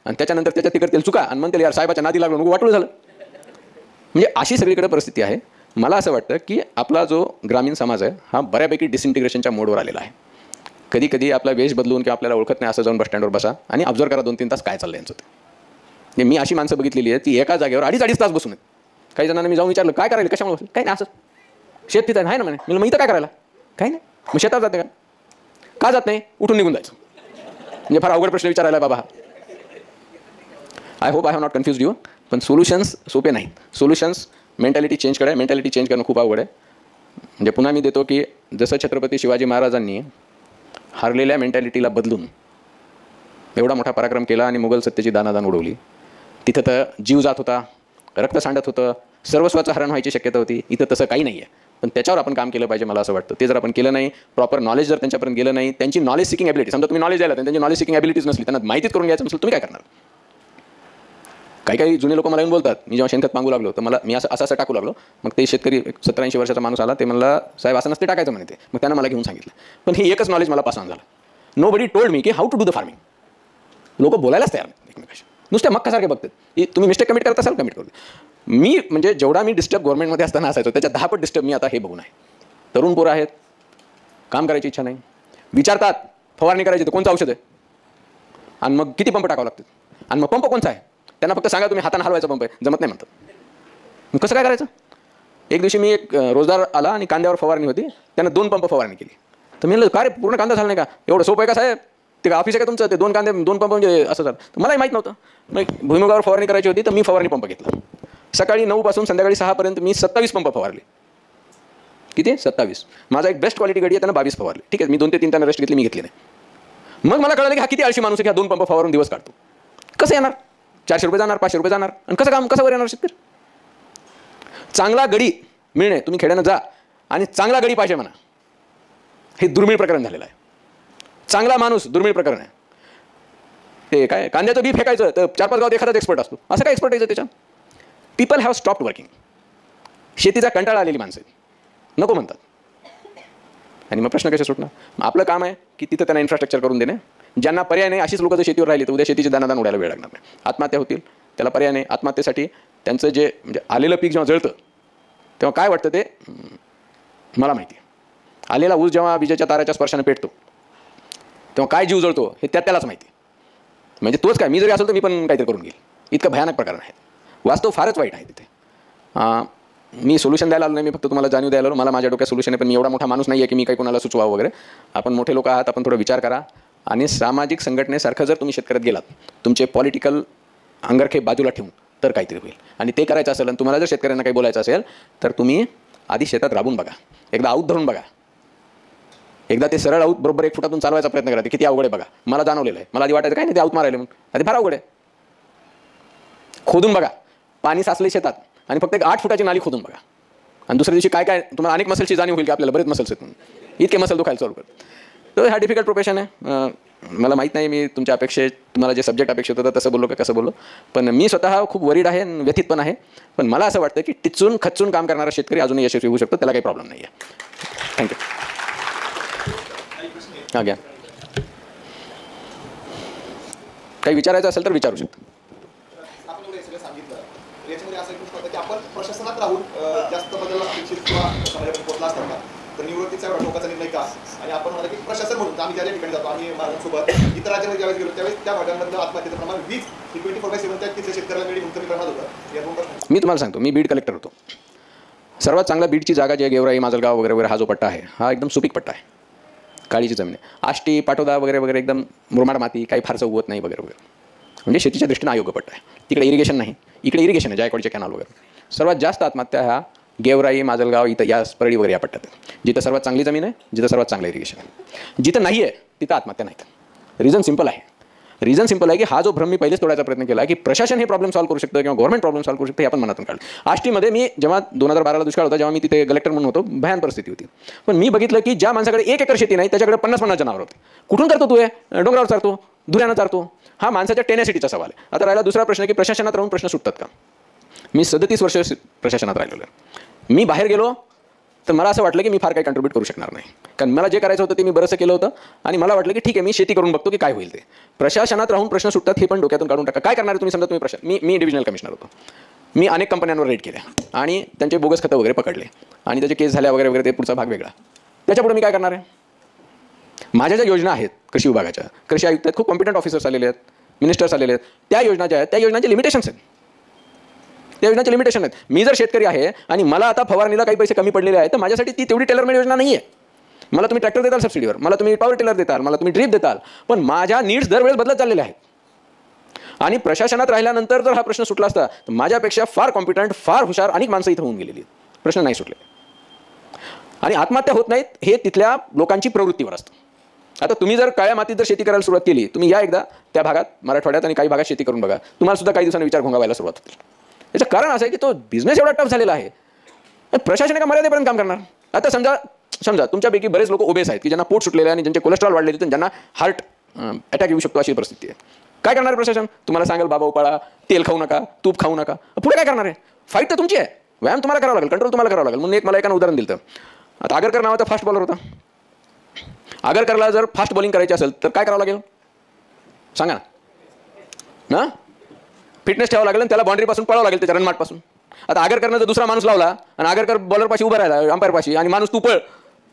आणि त्याच्यानंतर त्याच्यात तिकडतील चुका आणि म्हणतील यार साहेबाच्या नादी लागलो, नको वाटलं झालं. म्हणजे अशी सगळीकडे परिस्थिती आहे. मला असं वाटतं की आपला जो ग्रामीण समाज आहे हा बऱ्यापैकी डिसइंटिग्रेशनच्या मोडवर आलेला आहे. कधी कधी आपला वेश बदलून किंवा आपल्याला ओळखत नाही असं जाऊन बस स्टँडवर बसा आणि ऑब्झर्व करा 2-3 तास काय चाललं यांचं. म्हणजे मी अशी माणसं बघितलेली आहेत ती एका जागेवर 2.5 तास बसून आहेत. काही जणांना मी जाऊन विचारलं काय करायला, कशामुळे बसलं, काय नाही असं शेत तिथं आहे ना म्हणे. मी इथं काय करायला, काही नाही. मग शेतात जाते का जात नाही, उठून निघून जायचं. म्हणजे फार अवघड प्रश्न विचारायला बाबा. I hope I have not confuse you. पण सोल्युशन्स सोपे नाहीत. सोल्युशन्स मेंटॅलिटी चेंज करायला, मेंटॅलिटी चेंज करणं खूप अवघड आहे. म्हणजे पुन्हा मी देतो की जसं छत्रपती शिवाजी महाराजांनी हारलेल्या मेंटॅलिटीला बदलून एवढा मोठा पराक्रम केला आणि मुघल सत्तेची दानादान उडवली, तिथं तर जीव जात होता, रक्त सांडत होतं, सर्वस्वाचं हरण व्हायची शक्यता होती. इथं तसं काही नाही आहे. पण त्याच्यावर आपण काम केलं पाहिजे मला असं वाटतं. ते जर आपण केलं नाही, प्रॉपर नॉलेज जर त्यांच्यापर्यंत गेलं नाही, त्यांची नॉलेज सिकिंग ॲबिलिटी, समजा तुम्ही नॉलेज द्यायला त्यांची नॉलेज सिकिंग ॲबिलिटीज नसली, त्यांना माहितीच करून घ्यायचं नसेल, तुम्ही काय करणार. काही जुने लोक मला येऊन बोलतात, मी जेव्हा शेणखत मागू लागलो तर मी असं टाकू लागलो. मग ते शेतकरी 70-80 वर्षाचा माणूस आला, ते म्हणला साहेब असं नसते टाकायचं म्हणे. ते मग त्यांना मला घेऊन सांगितलं. पण हे एकच नॉलेज मला पास ऑन झालं. नो बडी टोल्ड मी की how to do the farming. लोक बोलायलाच तयार नाही एकमेकाशी, नुसत्या मक्कासारखे बघतात. तुम्ही मिस्टेक कमिट करत असाल, कमिट करू. मी म्हणजे जेवढा मी डिस्टर्ब गव्हर्नमेंटमध्ये असताना असायचो त्याच्या 10 पट डिस्टर्ब मी आता हे बघून आहे. तरुण पोरं आहेत, काम करायची इच्छा नाही, विचारतात फवारणी करायची तर कोणतं औषध आहे आणि मग किती पंप टाकावं लागतात आणि मग पंप कोणता आहे. त्यांना फक्त सांगा तुम्ही हाताने हलवायचा पंप आहे, जमत नाही म्हणतात. मग कसं काय करायचं. एक दिवशी मी एक रोजदार आला आणि कांद्यावर फवारणी होती, त्यानं 2 पंप फवारणी केली. तर मी म्हणलं का रे पूर्ण कांदा झाला नाही का, एवढं सोपं आहे का साहेब, ते का ऑफिस आहे का तुमचं, ते 2 कांदे 2 पंप म्हणजे असं झालं. तर मलाही माहीत नव्हतं. मग भुईमुगावर फवारणी करायची होती तर मी फवारणी पंप घेतला. सकाळी 9 पासून संध्याकाळी 6 पर्यंत मी 27 पंप फवारले. किती 27. माझा एक बेस्ट क्वालिटी गाडी आहे, त्यानं 22 फवारले. ठीक आहे, मी 2 ते 3 त्यांना रेस्ट घेतली, मी घेतली नाही. मग मला कळलं की हा किती आळशी माणूस आहे की हा 2 पंप फवारून दिवस काढतो. कसं येणार, 400 रुपये जाणार, 500 रुपये जाणार आणि कसं वर येणार शेतकरी. चांगला गडी मिळणे, तुम्ही खेड्यानं जा आणि चांगला गडी पाहिजे म्हणा, हे दुर्मिळ प्रकरण झालेलं आहे. चांगला माणूस दुर्मिळ प्रकरण आहे. ते काय कांद्याचं बी फेकायचं तर 4-5 गावात एखादाच एक्सपर्ट असतो, असं काय एक्सपर्ट यायचं त्याच्यात. People have stopped working. शेतीचा कंटाळा आलेली माणसं नको म्हणतात. आणि मग प्रश्न कसे सुटणार. मग आपलं काम आहे की तिथं त्यांना इन्फ्रास्ट्रक्चर करून देणे. ज्यांना पर्याय नाही, अशीच लोक जर शेतीवर राहिली तर उद्या शेतीचे दानादान उडायला वेळ लागणार नाही, आत्महत्या होतील. त्याला पर्याय नाही. आत्महत्येसाठी त्यांचं जे म्हणजे आलेलं पीक जेव्हा जळतं तेव्हा काय वाटतं ते मला माहिती आहे. आलेला ऊस जेव्हा विजेच्या ताराच्या स्पर्शाने पेटतो तेव्हा काय जीव जळतो हे त्यालाच माहिती. म्हणजे तोच काय, मी जरी असेल तर मी पण काहीतरी करून घेईल. इतकं भयानक प्रकरण आहे. वास्तव फारच वाईट आहे तिथे. मी सोल्युशन द्यायला आलो नाही, मी फक्त तुम्हाला जाणीव द्यायला आलो. मला माझ्या डोक्यात सोल्युशन आहे, पण मी एवढा मोठा माणूस नाही आहे की मी काही कोणाला सुचवावं वगैरे. आपण मोठे लोक आहात, आपण थोडा विचार करा आणि सामाजिक संघटनेसारखं जर तुम्ही शेतकऱ्यात गेलात, तुमचे पॉलिटिकल अंगरखेप बाजूला ठेवून तर काहीतरी होईल. आणि ते करायचं असेल आणि तुम्हाला जर शेतकऱ्यांना काही बोलायचं असेल तर तुम्ही आधी शेतात राबून बघा, एकदा आऊत धरून बघा, एकदा ते सरळ आऊत बरोबर 1 फुटातून चालवायचा प्रयत्न करा. ते किती अवघड आहे बघा. मला जाणवलेलं आहे. मला आधी वाटायचं काय नाही ते आऊत मारायला म्हणून, आधी फार अवघड आहे. खोदून बघा, पाणी साचले शेतात आणि फक्त 1 8 फुटाची नाली खोदून बघा, आणि दुसऱ्या दिवशी काय काय तुम्हाला अनेक मसलची जाणीव होईल की आपल्याला बरेच मसल्स आहेत म्हणून, इतके मसल दुखायला चालू करत. तर हा डिफिकल्ट प्रोफेशन आहे. मला माहीत नाही मी तुमच्या अपेक्षेत तुम्हाला जे सब्जेक्ट अपेक्षित होतं तसं बोललो का कसं बोललो, पण मी स्वतः खूप वरीड आहे, व्यथित पण आहे. पण मला असं वाटतं की टिचून खचून काम करणारा शेतकरी अजूनही यशस्वी होऊ शकतो, त्याला काही प्रॉब्लेम नाही आहे. थँक्यू. हां घ्या. काही विचारायचं असेल तर विचारू शकतो. आपण प्रशासनात राहून जास्त बदल अपेक्षित किंवा समाजामध्ये पोहोचला असतात का, तर निवृत्तीचा एवढा टोकाचा निर्णय का, आणि आपण म्हणतो की प्रशासन म्हणून आम्ही ज्या ठिकाणी जातो, आम्ही महाराजांसोबत इतर राज्यामध्ये ज्यावेळेस गेलो त्यावेळेस त्या भागांमधलं आत्महत्येचं प्रमाण 24/7 त्या तिथल्या शेतकऱ्याला मिळून कमी प्रमाणात होतं. या दोन प्रश्न मी तुम्हाला सांगतो. मी बीड कलेक्टर होतो. सर्वात चांगला बीडची जागा जी आहे गेवराई माजलगाव वगैरे वगैरे हा जो पट्टा आहे हा एकदम सुपीक पट्टा आहे, काळीची जमीन आहे. आष्टी पाटोदा वगैरे वगैरे एकदम मुरमाड माती, काही फारसं उगवत नाही वगैरे वगैरे, म्हणजे शेतीच्या दृष्टीने अयोग्य पट्टा आहे. तिकडे इरिगेशन नाही, इकडे इरिगेशन आहे, जायकवाडचे कॅनल वगैरे. सर्वात जास्त आत्महत्या ह्या गेवराई माजलगाव इथं या परळी वगैरे या पट्ट्यात आहे, जिथं सर्वात चांगली जमीन आहे, जिथं सर्वात चांगलं इरिगेशन आहे. जिथं नाही आहे तिथं आत्महत्या नाहीत. रिझन सिंपल आहे. रिझन सिंपल आहे की हा जो भ्रम मी पहिलेच तोडायचा प्रयत्न केला की प्रशासन हे प्रॉब्लेम सॉल्व्ह करू शकतं किंवा गव्हर्नमेंट प्रॉब्लेम सॉल्व्ह करू शकतं, हे आपण मनातून काढलं. आष्टीमध्ये मी जेव्हा 2012ला दुष्काळ होता, जेव्हा मी तिथे कलेक्टर म्हणून होतो, भयान परिस्थिती होती. पण मी बघितलं की ज्या माणसाकडे 1 एकर शेती नाही त्याच्याकडे 50-50 जनावर होते. कुठून करतो तू हे? डोंगरावर चालतो, धुऱ्यानं चालतो. हा माणसाच्या टेनॅसिटीचा सवाल आहे. आता राहिला दुसरा प्रश्न की प्रशासनात राहून प्रश्न सुटतात का. मी 37 वर्ष प्रशासनात राहिलेलो आहे. मी बाहेर गेलो तर मला असं वाटलं की मी फार काही कंट्रीब्यूट करू शकणार नाही, कारण मला जे करायचं होतं ते मी बरंचसं केलं होतं आणि मला वाटलं की ठीक आहे मी शेती करून बघतो की काय होईल ते. प्रशासनात राहून प्रश्न सुटतात हे पण डोक्यातून काढून टाका. काय करणार तुम्ही? समजा तुम्ही मी डिव्हिजनल कमिशनर होतो. मी अनेक कंपन्यांवर रेड केल्या आणि त्यांचे बोगस खतं वगैरे पकडले आणि त्याचे केस झाल्या वगैरे वगैरे, ते पुढचा भाग वेगळा. त्याच्यापुढे मी काय करणार आहे? माझ्या ज्या योजना आहेत कृषी विभागाच्या, कृषी आयुक्त आहेत, खूप कॉम्पिटंट ऑफिसर्स आलेले आहेत, मिनिस्टर्स आलेले आहेत, त्या योजना ज्या आहेत त्या योजनांचे लिमिटेशन्स आहेत. त्या योजनाचे लिमिटेशन आहेत. मी जर शेतकरी आहे आणि मला आता फवारणीला काही पैसे कमी पडलेले आहेत तर माझ्यासाठी ती तेवढी टेलरमेड योजना नाही आहे. मला तुम्ही ट्रॅक्टर देताल सबसिडीवर, मला तुम्ही पॉवर टिलर देताल, मला तुम्ही ड्रीप देताल, पण माझ्या नीड्स दरवेळेस बदलत चाललेले आहेत. आणि प्रशासनात राहिल्यानंतर जर हा प्रश्न सुटला असता तर माझ्यापेक्षा फार कॉम्पिटंट, फार हुशार अनेक माणसं इथं होऊन गेलेली आहेत. प्रश्न नाही सुटले आणि आत्महत्या होत नाहीत हे तिथल्या लोकांची प्रवृत्तीवर असतं. आता तुम्ही जर काळ्या मातीत जर शेती करायला सुरुवात केली, तुम्ही या एकदा त्या भागात मराठवाड्यात आणि काही भागात शेती करून बघा, तुम्हाला सुद्धा काही दिवसांनी विचार घोंगावायला सुरुवात होतील. याचं कारण असं आहे की तो बिझनेस एवढा टफ झालेला आहे, प्रशासन एका मर्यादेपर्यंत काम करणार. आता समजा तुमच्यापैकी बरेच लोक ओबेस आहेत की ज्यांना पोट सुटलेले आहे आणि ज्यांचे कोलेस्ट्रॉल वाढलेले आहेत, ज्यांना हार्ट अटॅक येऊ शकतो, अशी परिस्थिती आहे. काय करणार प्रशासन? तुम्हाला सांगेल बाबा उपाळा, तेल खाऊ नका, तूप खाऊ नका. पुढे काय करणार आहे? फाईट तर तुमची आहे, व्यायाम तुम्हाला करावा लागेल, कंट्रोल तुम्हाला करावं लागेल. म्हणून मला एकानं उदाहरण दिलं. आता आगरकर नावाचा फास्ट बॉलर होता. आगरकरला जर फास्ट बॉलिंग करायची असेल तर काय करावं लागेल सांगा ना? फिटनेस ठेवावं लागेल, त्याला बाउंड्रीपासून पळावं लागेल, त्याच्या रनमार्कपासून. आता आगरकरनं जर दुसरा माणूस लावला आणि आगरकर बॉलरपाशी उभा राहिला, अंपायरपाशी, आणि माणूस तू पळ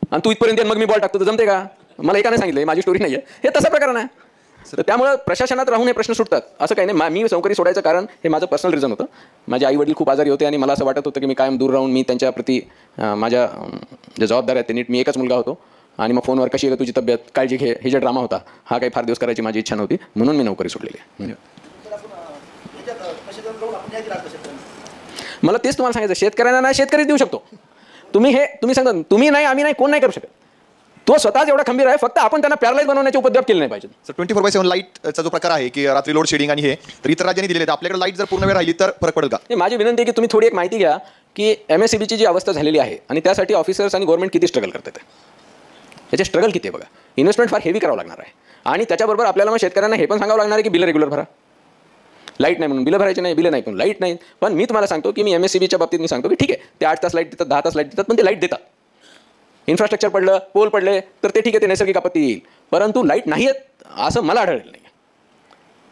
आणि तू इथपर्यंत मग मी बॉल टाकतो, तर जमते का? मला एकाने सांगितलं, माझी स्टोरी नाही आहे, हे तसं प्रकरण आहे. तर त्यामुळे प्रशासनात राहून हे प्रश्न सुटतात असं काही नाही. मी चौकरी सोडायचं कारण हे माझं पर्सनल रिझन होतं. माझे आई वडील खूप आजारी होते आणि मला असं वाटत होतं की मी कायम दूर राहून मी त्यांच्याप्रती माझ्या ज्या जबाबदाऱ्या आहेत ते नीट, मी एकच मुलगा होतो आणि मग फोनवर कशी आहे तुझी तब्येत, काळजी घे, हे जे ड्रामा होता हा काही फार दिवस करायची माझी इच्छा नव्हती, म्हणून मी नोकरी सोडलेली आहे. मला तेच तुम्हाला सांगायचं, शेतकऱ्यांना नाही शेतकरीच देऊ शकतो. तुम्ही सांगता तुम्ही नाही, आम्ही नाही, कोण नाही करू शकत. तो स्वतःच एवढा खंबीर आहे, फक्त आपण त्यांना पॅरलाइज बनवण्याचे उपद्व्याप केले नाही पाहिजे. सर 24/7 लाईटचा जो प्रकार आहे की रात्री लोड शेडिंग आणि हे तर इतर राज्यांनी दिलेले, आपल्याकडे लाईट जर पूर्ण वेळ राहिली तर फरक पडेल का? माझी विनंती आहे की तुम्ही थोडी एक माहिती घ्या की MSEBची जी अवस्था झालेली आहे आणि त्यासाठी ऑफिसर्स आणि गव्हर्नमेंट किती स्ट्रगल करतात. याचे स्ट्रगल किती आहे बघा. इन्व्हेस्टमेंट फार हेवी करावं लागणार आहे आणि त्याच्याबरोबर आपल्याला मग शेतकऱ्यांना हे पण सांगावं लागणार आहे की बिल रेग्युलर भरा. लाईट नाही म्हणून बिलं भरायचे नाही, बिलं नाही पण लाईट नाही. पण मी तुम्हाला सांगतो की मी MSEBच्या बाबतीत मी सांगतो की ठीक आहे ते 8 तास लाईट देतात, 10 तास लाईट देतात, पण ते लाईट देतात. इन्फ्रास्ट्रक्चर पडलं, पोल पडले तर ते ठीक आहे, ते नैसर्गिक आपत्ती येईल, परंतु लाईट नाही आहेत असं मला आढळलेलं नाही.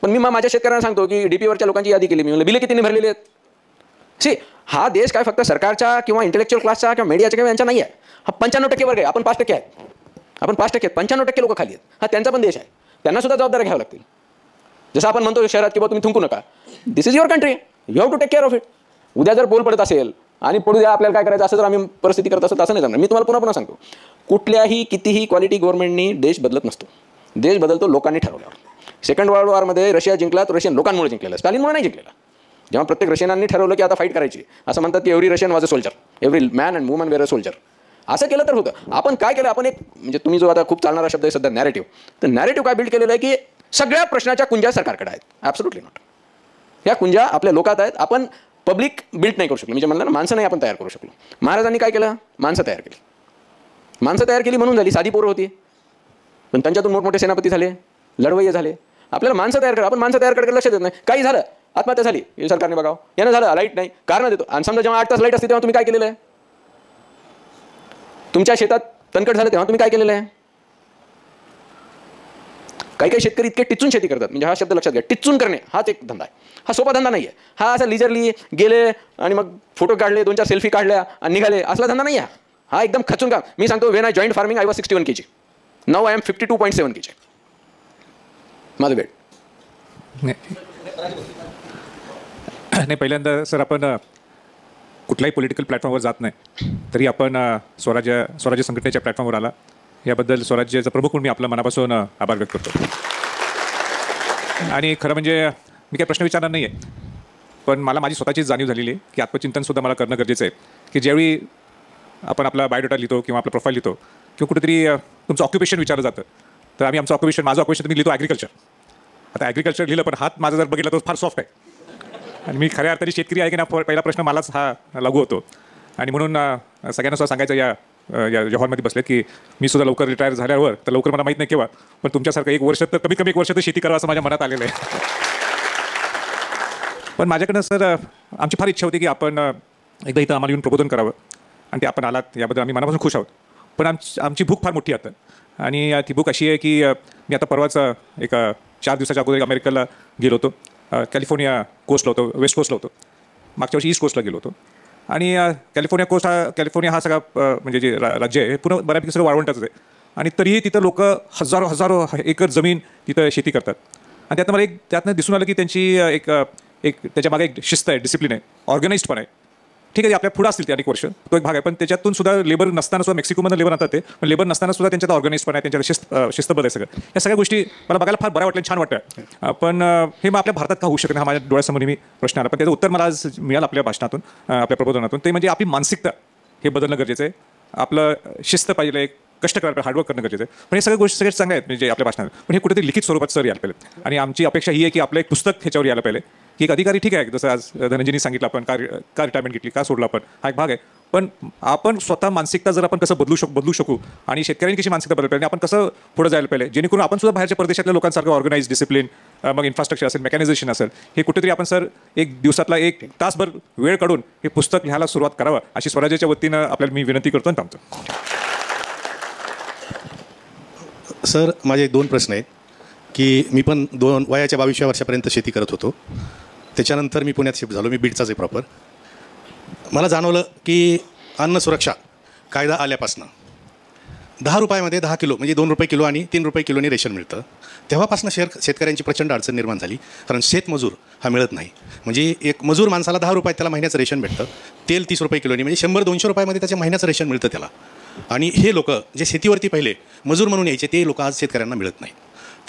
पण मी माझ्या शेतकऱ्यांना सांगतो की DP वरच्या लोकांची यादी केली, मी म्हणलं बिलं कितीने भरलेली आहेत. हा देश काय फक्त सरकारच्या किंवा इंटेलेक्च्युअल क्लासचा किंवा मीडियाच्या किंवा यांचा नाही आहे. हा 95% वर्ग आहे, आपण 5% आहेत. आपण 5% 95% लोक खाली आहेत. हा त्यांचा पण देश आहे, त्यांना सुद्धा जबाबदाऱ्या घ्याव्या लागतील. जसं आपण म्हणतो शहरात किंवा तुम्ही थुंकू नका, this is your country, you have to take care of it. उद्या जर पोल पडत असेल आणि पडू द्या, आपल्याला काय करायचं असं जर आम्ही परिस्थिती करत असं नाही जमणार. मी तुम्हाला पुन्हा सांगतो, कुठल्याही कितीही क्वालिटी गव्हर्नमेंटनी देश बदलत नसतो. देश बदलतो लोकांनी ठरवल्यावर. सेकंड वर्ल्ड वॉरमध्ये रशिया जिंकला तर रशियन लोकांमुळे जिंकलेला, स्टॅलिनमुळे नाही जिंकलेला. जेव्हा प्रत्येक रशियनांनी ठरवलं की आता फाईट करायची, असं म्हणतात की every Russian was a soldier, every man and woman were a soldier. असं केलं तर होतं. आपण काय केलं, आपण एक म्हणजे तुम्ही जो आता खूप चालणारा शब्द आहे सध्या नॅरेटिव्ह, तर नॅरेटिव्ह काय बिल्ड केलेलं आहे की सगळ्या प्रश्नाच्या कुंजा सरकारकडे आहेत. Absolutely not. या कुंजा आपल्या लोकात आहेत. आपण पब्लिक बिल्ट नाही करू शकलो. म्हणजे म्हणलं ना, माणसं नाही आपण तयार करू शकलो. महाराजांनी काय केलं? माणसं तयार केली. माणसं तयार केली म्हणून झाली. साधी पोरं होती, पण त्यांच्यातून मोठमोठे सेनापती झाले, लढवय्ये झाले. आपल्याला माणसं तयार करा. आपण माणसं तयार करायला लक्षात येत नाही. काही झालं, आत्महत्या झाली, सरकारने बघावं, यानं झालं, लाईट नाही, कारण देतो. आणि समजा जेव्हा 8 तास लाईट असते तेव्हा तुम्ही काय केलेलं आहे? तुमच्या शेतात तणकट झालं तेव्हा तुम्ही काय केलेलं आहे? काही काही शेतकरी इतके टिचून शेती करतात. म्हणजे हा शब्द लक्षात घ्या, टिचून करणे हाच एक धंदा आहे. हा सोपा धंदा नाही आहे. हा असा लिजरली गेले आणि मग फोटो काढले, 2-4 सेल्फी काढल्या आणि निघाले, असला धंदा नाही आहे. हा एकदम खचून काम. मी सांगतो, when I joint farming I was 61 kg. Now I am 52.7 kg. माझं वेट नाही. पहिल्यांदा सर, आपण कुठल्याही पॉलिटिकल प्लॅटफॉर्मवर जात नाही, तरी आपण स्वराज्य संघटनेच्या प्लॅटफॉर्मवर आला, याबद्दल स्वराज्याचा प्रमुख म्हणून मी आपल्या मनापासून आभार व्यक्त करतो. आणि खरं म्हणजे मी काही प्रश्न विचारणार नाही आहे, पण मला माझी स्वतःचीच जाणीव झालेली आहे की आत्मचिंतनसुद्धा मला करणं गरजेचं आहे. की ज्यावेळी आपण आपला बायोडेटा लिहितो किंवा आपला प्रोफाईल लिहितो किंवा कुठेतरी तुमचं ऑक्युपेशन विचारलं जातं, तर आम्ही माझं ऑक्युपेशन मी लिहितो ॲग्रिकल्चर. आता ॲग्रिकल्चर लिहिलं, पण हात माझा जर बघितला तर फार सॉफ्ट आहे. आणि मी खऱ्या अर्थाने शेतकरी आहे की ना, पहिला प्रश्न मलाच हा लागू होतो. आणि म्हणून सगळ्यांना सुद्धा सांगायचं या हॉलमध्ये बसलेत की मी सुद्धा लवकर रिटायर झाल्यावर, तर लवकर मला माहीत नाही केव्हा, पण तुमच्यासारखं 1 वर्ष तर कमीत कमी 1 वर्ष तर शेती करावं असं माझ्या मनात आलेलं आहे. पण माझ्याकडनं सर आमची फार इच्छा होती की आपण एकदा इथं आम्हाला येऊन प्रबोधन करावं, आणि ते आपण आलात याबद्दल आम्ही मनापासून खुश आहोत. पण आमची भूक फार मोठी आता, आणि ती भूक अशी आहे की मी आता परवाच एक 4 दिवसाच्या अगोदर अमेरिकेला गेलो होतो. कॅलिफोर्निया कोस्टला होतो, वेस्ट कोस्टला होतो. मागच्या वर्षी ईस्ट कोस्टला गेलो होतो. आणि कॅलिफोर्निया हा सगळा म्हणजे जे राज्य आहे हे पूर्ण बऱ्यापैकी सगळं वाळवंटाचं आहे. आणि तरीही तिथं लोक हजारो एकर जमीन तिथं शेती करतात. आणि त्यातनं दिसून आलं की त्यांची एक त्याच्या मागे एक शिस्त आहे, डिसिप्लिन आहे, ऑर्गनाइज्ड पण आहे. ठीक आहे, आपल्या पुढे असतील ते अनेक वर्ष, तो एक भाग आहे. पण त्याच्यातून सुद्धा लेबर नसताना सुद्धा, मेक्सिकोमधून लेबर आणतात ते, पण लेबर नसताना सुद्धा त्यांच्यात ऑर्गनाइज पण आहे, त्यांच्याकडे शिस्तबद्ध आहे सगळं. या सगळ्या गोष्टी मला बघायला फार बऱ्या वाटल्या, छान वाटतं. पण हे मग आपल्या भारतात का होऊ शकत नाही, हा माझ्या डोळ्यासमोर मी प्रश्न आला. पण त्याचं उत्तर मला आज मिळालं आपल्या भाषणातून, आपल्या प्रबोधनातून. ते म्हणजे आपली मानसिकता हे बदलणं गरजेचं आहे. आपलं शिस्त पाहिजे, एक कष्ट करायला, हार्डवर्क करणं गरजेचं आहे. पण हे सगळ्या गोष्टी सगळ्या चांगल्या आहेत म्हणजे आपल्या भाषणात, पण हे कुठेतरी लिखित स्वरूपात सर यायला पाहिजे. आणि आमची अपेक्षा ही आहे की आपलं एक पुस्तक ह्याच्यावर यायला पाहिजे, की एक अधिकारी ठीक आहे, जसं आज धनंजयनी सांगितलं, आपण का रिटायरमेंट घेतली, का सोडलं आपण, हा एक भाग आहे. पण आपण स्वतः मानसिकता जर आपण कसं बदलू शकू, आणि शेतकऱ्यांनी कशी मानसिकता बदलली पाहिजे, आपण कसं पुढे जायला पाहिजे, जेणेकरून आपण सुद्धा बाहेरच्या परदेशातल्या लोकांसारखं ऑर्गनाइज, डिसिप्लिन, मग इन्फ्रास्ट्रक्चर असेल, मेकॅनायझेशन असेल, हे कुठेतरी आपण सर एक दिवसातला 1 तासभर वेळ काढून हे पुस्तक लिहायला सुरुवात करावं, अशी स्वराज्याच्या वतीनं आपल्याला मी विनंती करतो आणि थांबतो. सर, माझे 2 प्रश्न आहेत की मी पण वयाच्या 22व्या वर्षापर्यंत शेती करत होतो. त्याच्यानंतर मी पुण्यात शिफ्ट झालो. मी बीडचाच आहे प्रॉपर. मला जाणवलं की अन्न सुरक्षा कायदा आल्यापासून 10 रुपयामध्ये 10 किलो म्हणजे 2 रुपये किलो आणि 3 रुपये किलोनी रेशन मिळतं. तेव्हापासून शेतकऱ्यांची प्रचंड अडचण निर्माण झाली, कारण शेतमजूर हा मिळत नाही. म्हणजे एक मजूर माणसाला 10 रुपयात त्याला महिन्याचं रेशन भेटतं. तेल 30 रुपये किलोनी, म्हणजे 100-200 रुपयामध्ये त्याच्या महिन्याचं रेशन मिळतं त्याला. आणि हे लोक जे शेतीवरती पहिले मजूर म्हणून यायचे, ते लोक आज शेतकऱ्यांना मिळत नाही.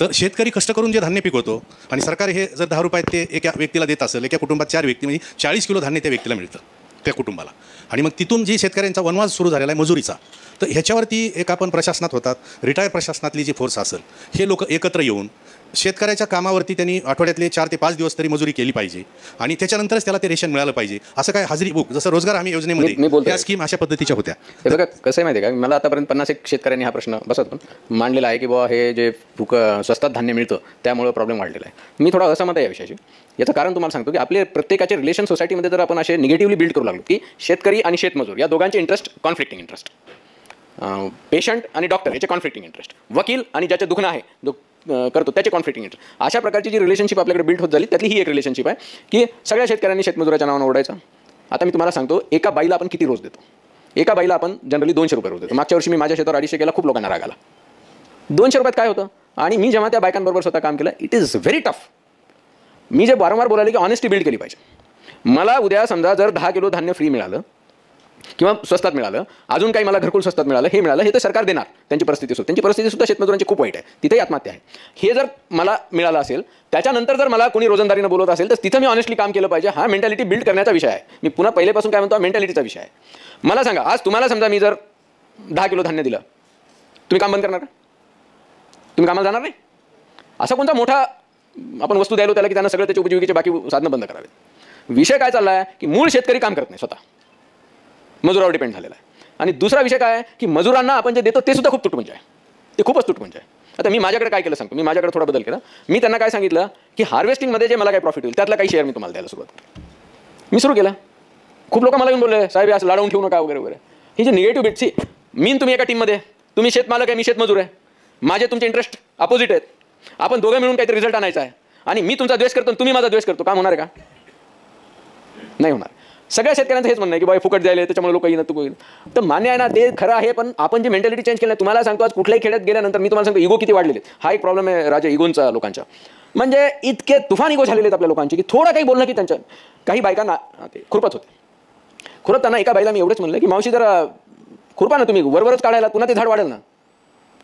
तर शेतकरी कष्ट करून जे धान्य पिकवतो, आणि सरकार हे जर 10 रुपयात ते एका व्यक्तीला देत असेल, एका कुटुंबात 4 व्यक्ती म्हणजे 40 किलो धान्य त्या व्यक्तीला मिळतं, त्या कुटुंबाला. आणि मग तिथून जी शेतकऱ्यांचा वनवास सुरू झालेला आहे मजुरीचा, तर ह्याच्यावरती एक आपण प्रशासनात होतात, रिटायर प्रशासनातली जी फोर्स असेल, हे लोक एकत्र येऊन शेतकऱ्याच्या कामावरती त्यांनी आठवड्यातले 4 ते 5 दिवस तरी मजुरी केली पाहिजे, आणि त्याच्यानंतरच त्याला ते रेशन मिळालं पाहिजे. असं काय हाजरी बुक, जसं रोजगार हमी योजनेमध्ये त्या स्कीम अशा पद्धतीच्या होत्या. हे बघा कसं आहे माहिती आहे का, मला आतापर्यंत 50 शेतकऱ्यांनी हा प्रश्न मांडलेला आहे की बाबा हे जे स्वस्तात धान्य मिळतं त्यामुळे प्रॉब्लेम वाढलेला आहे. मी थोडा असहमत आहे या विषयाशी. याचं कारण तुम्हाला सांगतो की आपले प्रत्येकाचे रिलेशन सोसायटीमध्ये जर आपण असे निगेटिव्हली बिल्ड करू लागलो की शेतकरी आणि शेतमजूर या दोघांचे इंटरेस्ट कॉन्फ्लिक्टिंग इंटरेस्ट, पेशंट आणि डॉक्टर याचे कॉन्फ्लिक्टिंग इंटरेस्ट, वकील आणि ज्याचे दुखणं आहे जो करतो त्याचे कॉन्फ्लिक्टिंग इंटरेस्ट, अशा प्रकारची जी रिलेशनशिप आपल्याकडे बिल्ड होत झाली त्यातली ही एक रिलेशनशिप आहे की सगळ्या शेतकऱ्यांनी शेतमजुराच्या नावानं ओढायचं. आता मी तुम्हाला सांगतो, एका बाईला आपण किती रोज देतो? एका बाईला आपण जनरली 200 रुपये रोज देतो. मागच्या वर्षी मी माझ्या शेतावर 250 केला, खूप लोकांना राग आला. 200 रुपयात काय होतं? आणि मी जेव्हा त्या बायकांबरोबर स्वतः काम केलं, इट इज व्हेरी टफ. मी जे वारंवार बोलायला की ऑनेस्टी बिल्ड केली पाहिजे. मला उद्या समजा जर 10 किलो धान्य फ्री मिळालं किंवा स्वस्तात मिळालं, अजून काही मला घरकुल स्वस्तात मिळालं, हे मिळालं, हे तर सरकार देणार. त्यांची परिस्थिती सुद्धा शेतमजुरांची खूप वाईट आहे, तिथेही आत्महत्या आहे. हे जर मला मिळालं असेल, त्याच्यानंतर जर मला कोणी रोजंदारीनं बोलत असेल, तर तिथं मी ऑनेस्टली काम केलं पाहिजे. हा मेंटॅलिटी बिल्ड करण्याचा विषय आहे. मी पुन्हा पहिलेपासून काय म्हणतो, हा मेंटॅलिटीचा विषय आहे. मला सांगा, आज तुम्हाला समजा मी जर 10 किलो धान्य दिलं, तुम्ही काम बंद करणार का? तुम्ही कामाला जाणार नाही? असा कोणता मोठा आपण वस्तू द्यायला त्याला की त्यांना सगळं त्याच्या उपजीविकेचे बाकी साधनं बंद करावेत? विषय काय चालला आहे की मूळ शेतकरी काम करत नाही, स्वतः मजुरावर डिपेंड झालेला आहे. आणि दुसरा विषय काय आहे की मजुरांना आपण जे देतो ते सुद्धा खूप तुटपुंज आहे, ते खूपच तुटपुंज आहे. आता मी माझ्याकडे काय केलं सांगतो, मी माझ्याकडे थोडा बदल केला. मी त्यांना काय सांगितलं की हार्वेस्टिंगमध्ये जे मला काही प्रॉफिट होईल त्यातला काही शेअर मी तुम्हाला द्यायला सुरुवात केली. मी सुरू केला. खूप लोक मला येऊन बोलले, साहेब असं लाडवून ठेवू नका वगैरे वगैरे. ही जी निगेटिव्ह बिटची, मी तुम्ही एका टीममध्ये, तुम्ही शेतमालक आहे, मी शेतमजूर आहे, माझे तुमचे इंटरेस्ट अपोजिट आहेत, आपण दोघं मिळून काहीतरी रिझल्ट आणायचा आहे आणि मी तुमचा द्वेष करतो तुम्ही माझा द्वेष करतो, काम होणार आहे का? नाही होणार. सगळ्या शेतकऱ्यांचं हेच म्हणणं आहे की बाबा फुकट द्यायला त्याच्यामुळे लोक येईल तू येईल. तर मान्य आहे ना, ते खरं आहे. पण आपण जी मेंटॅलिटी चेंज केली, तुम्हाला सांगतो आज कुठल्याही खेड्यात गेल्यानंतर मी तुम्हाला सांगतो इगो किती वाढलेले. हा एक प्रॉब्लेम आहे राजा इगोंचा लोकांच्या. म्हणजे इतके तुफान इगो झालेले आहेत आपल्या लोकांचे की थोडं काही बोललं की त्यांच्या काही बायकांना ते खुरपत होते. खुरपताना एका बाईला मी एवढंच म्हणलं की मावशी जरा खुरपा ना तुम्ही, वरवरच काढायला पुन्हा ते झाड वाढेल ना,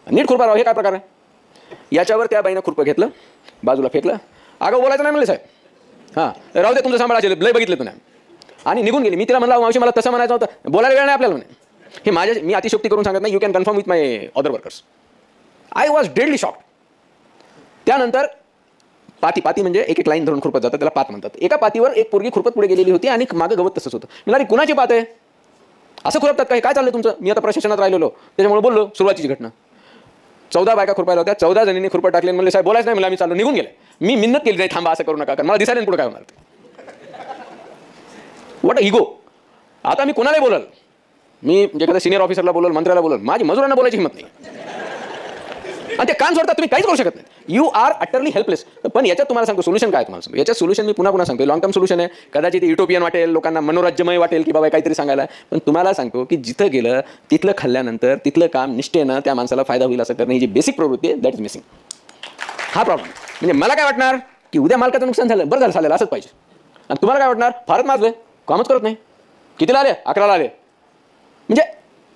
नीट खुरपा राव, हे काय प्रकार आहे? याच्यावर त्या बाईनं खुरपं घेतलं, बाजूला फेकलं. अगं बोलायचं नाही म्हणले साहेब, हां राहू दे तुमचं सांभाळायचे, लय बघितलं तुम्ही, आणि निघून गेली. मी तिला म्हणलं मावशी मला तसं म्हणायचं होतं, बोलायला वेळ नाही आपल्याला म्हणे. हे माझ्या मी अतिशोक्ती करून सांगत नाही, you can confirm with my other workers. I was deadly shocked. त्यानंतर पाती म्हणजे एक एक लाईन धरून खुरपत जातात, त्याला पात म्हणतात. एका पातीवर एक पोरगी खुरपत पुढे गेलेली होती आणि मागं गवत तसंच होतं. मी अरे कुणाची पात आहे, असं खुरपतात काय चाललं तुमचं? मी आता प्रशासनात राहिलेलो त्याच्यामुळे बोललो. सुरुवातीची घटना, 14 बायका खुरपायला होत्या, 14 जणींनी खुरपा टाकले. म्हणले साहेब बोलायचं नाही, मला आम्ही चाललो, निघून गेले. मी मिन्नत केली नाही, थांबा असं करू नका, कारण मला दिसायला पुढे काय होणार. What ego. आता मी कोणालाही बोलल, मी एखाद्या सिनियर ऑफिसरला बोलल, मंत्र्याला बोलल, माझी मजुरांना बोलायची हिंमत नाही. आणि ते कान सोडतात, तुम्ही काहीच करू शकत नाही. You are utterly helpless. पण याच्यात तुम्हाला सांगतो सोल्युशन काय, तुम्हाला सांगतो याच्यात सोल्युशन मी पुन्हा सांगतो. लॉंग टर्म सोल्युशन आहे. कदाचित युटोपियन वाटेल, लोकांना मनोराज्यमय वाटेल की बाबा काहीतरी सांगायला, पण तुम्हाला सांगतो की जिथं गेलं तिथलं खाल्ल्यानंतर तिथलं काम निष्ठेनं त्या माणसाला फायदा होईल असं करणं ही जी बेसिक प्रवृत्ती आहे, दॅट इज मिसिंग. हा प्रॉब्लेम. म्हणजे मला काय वाटणार की उद्या मालकाचं नुकसान झालं, बरं झालं असंच पाहिजे. आणि तुम्हाला काय वाटणार, फारच माजलं, कामच करत नाही, कितीला आले, 11ला आले. म्हणजे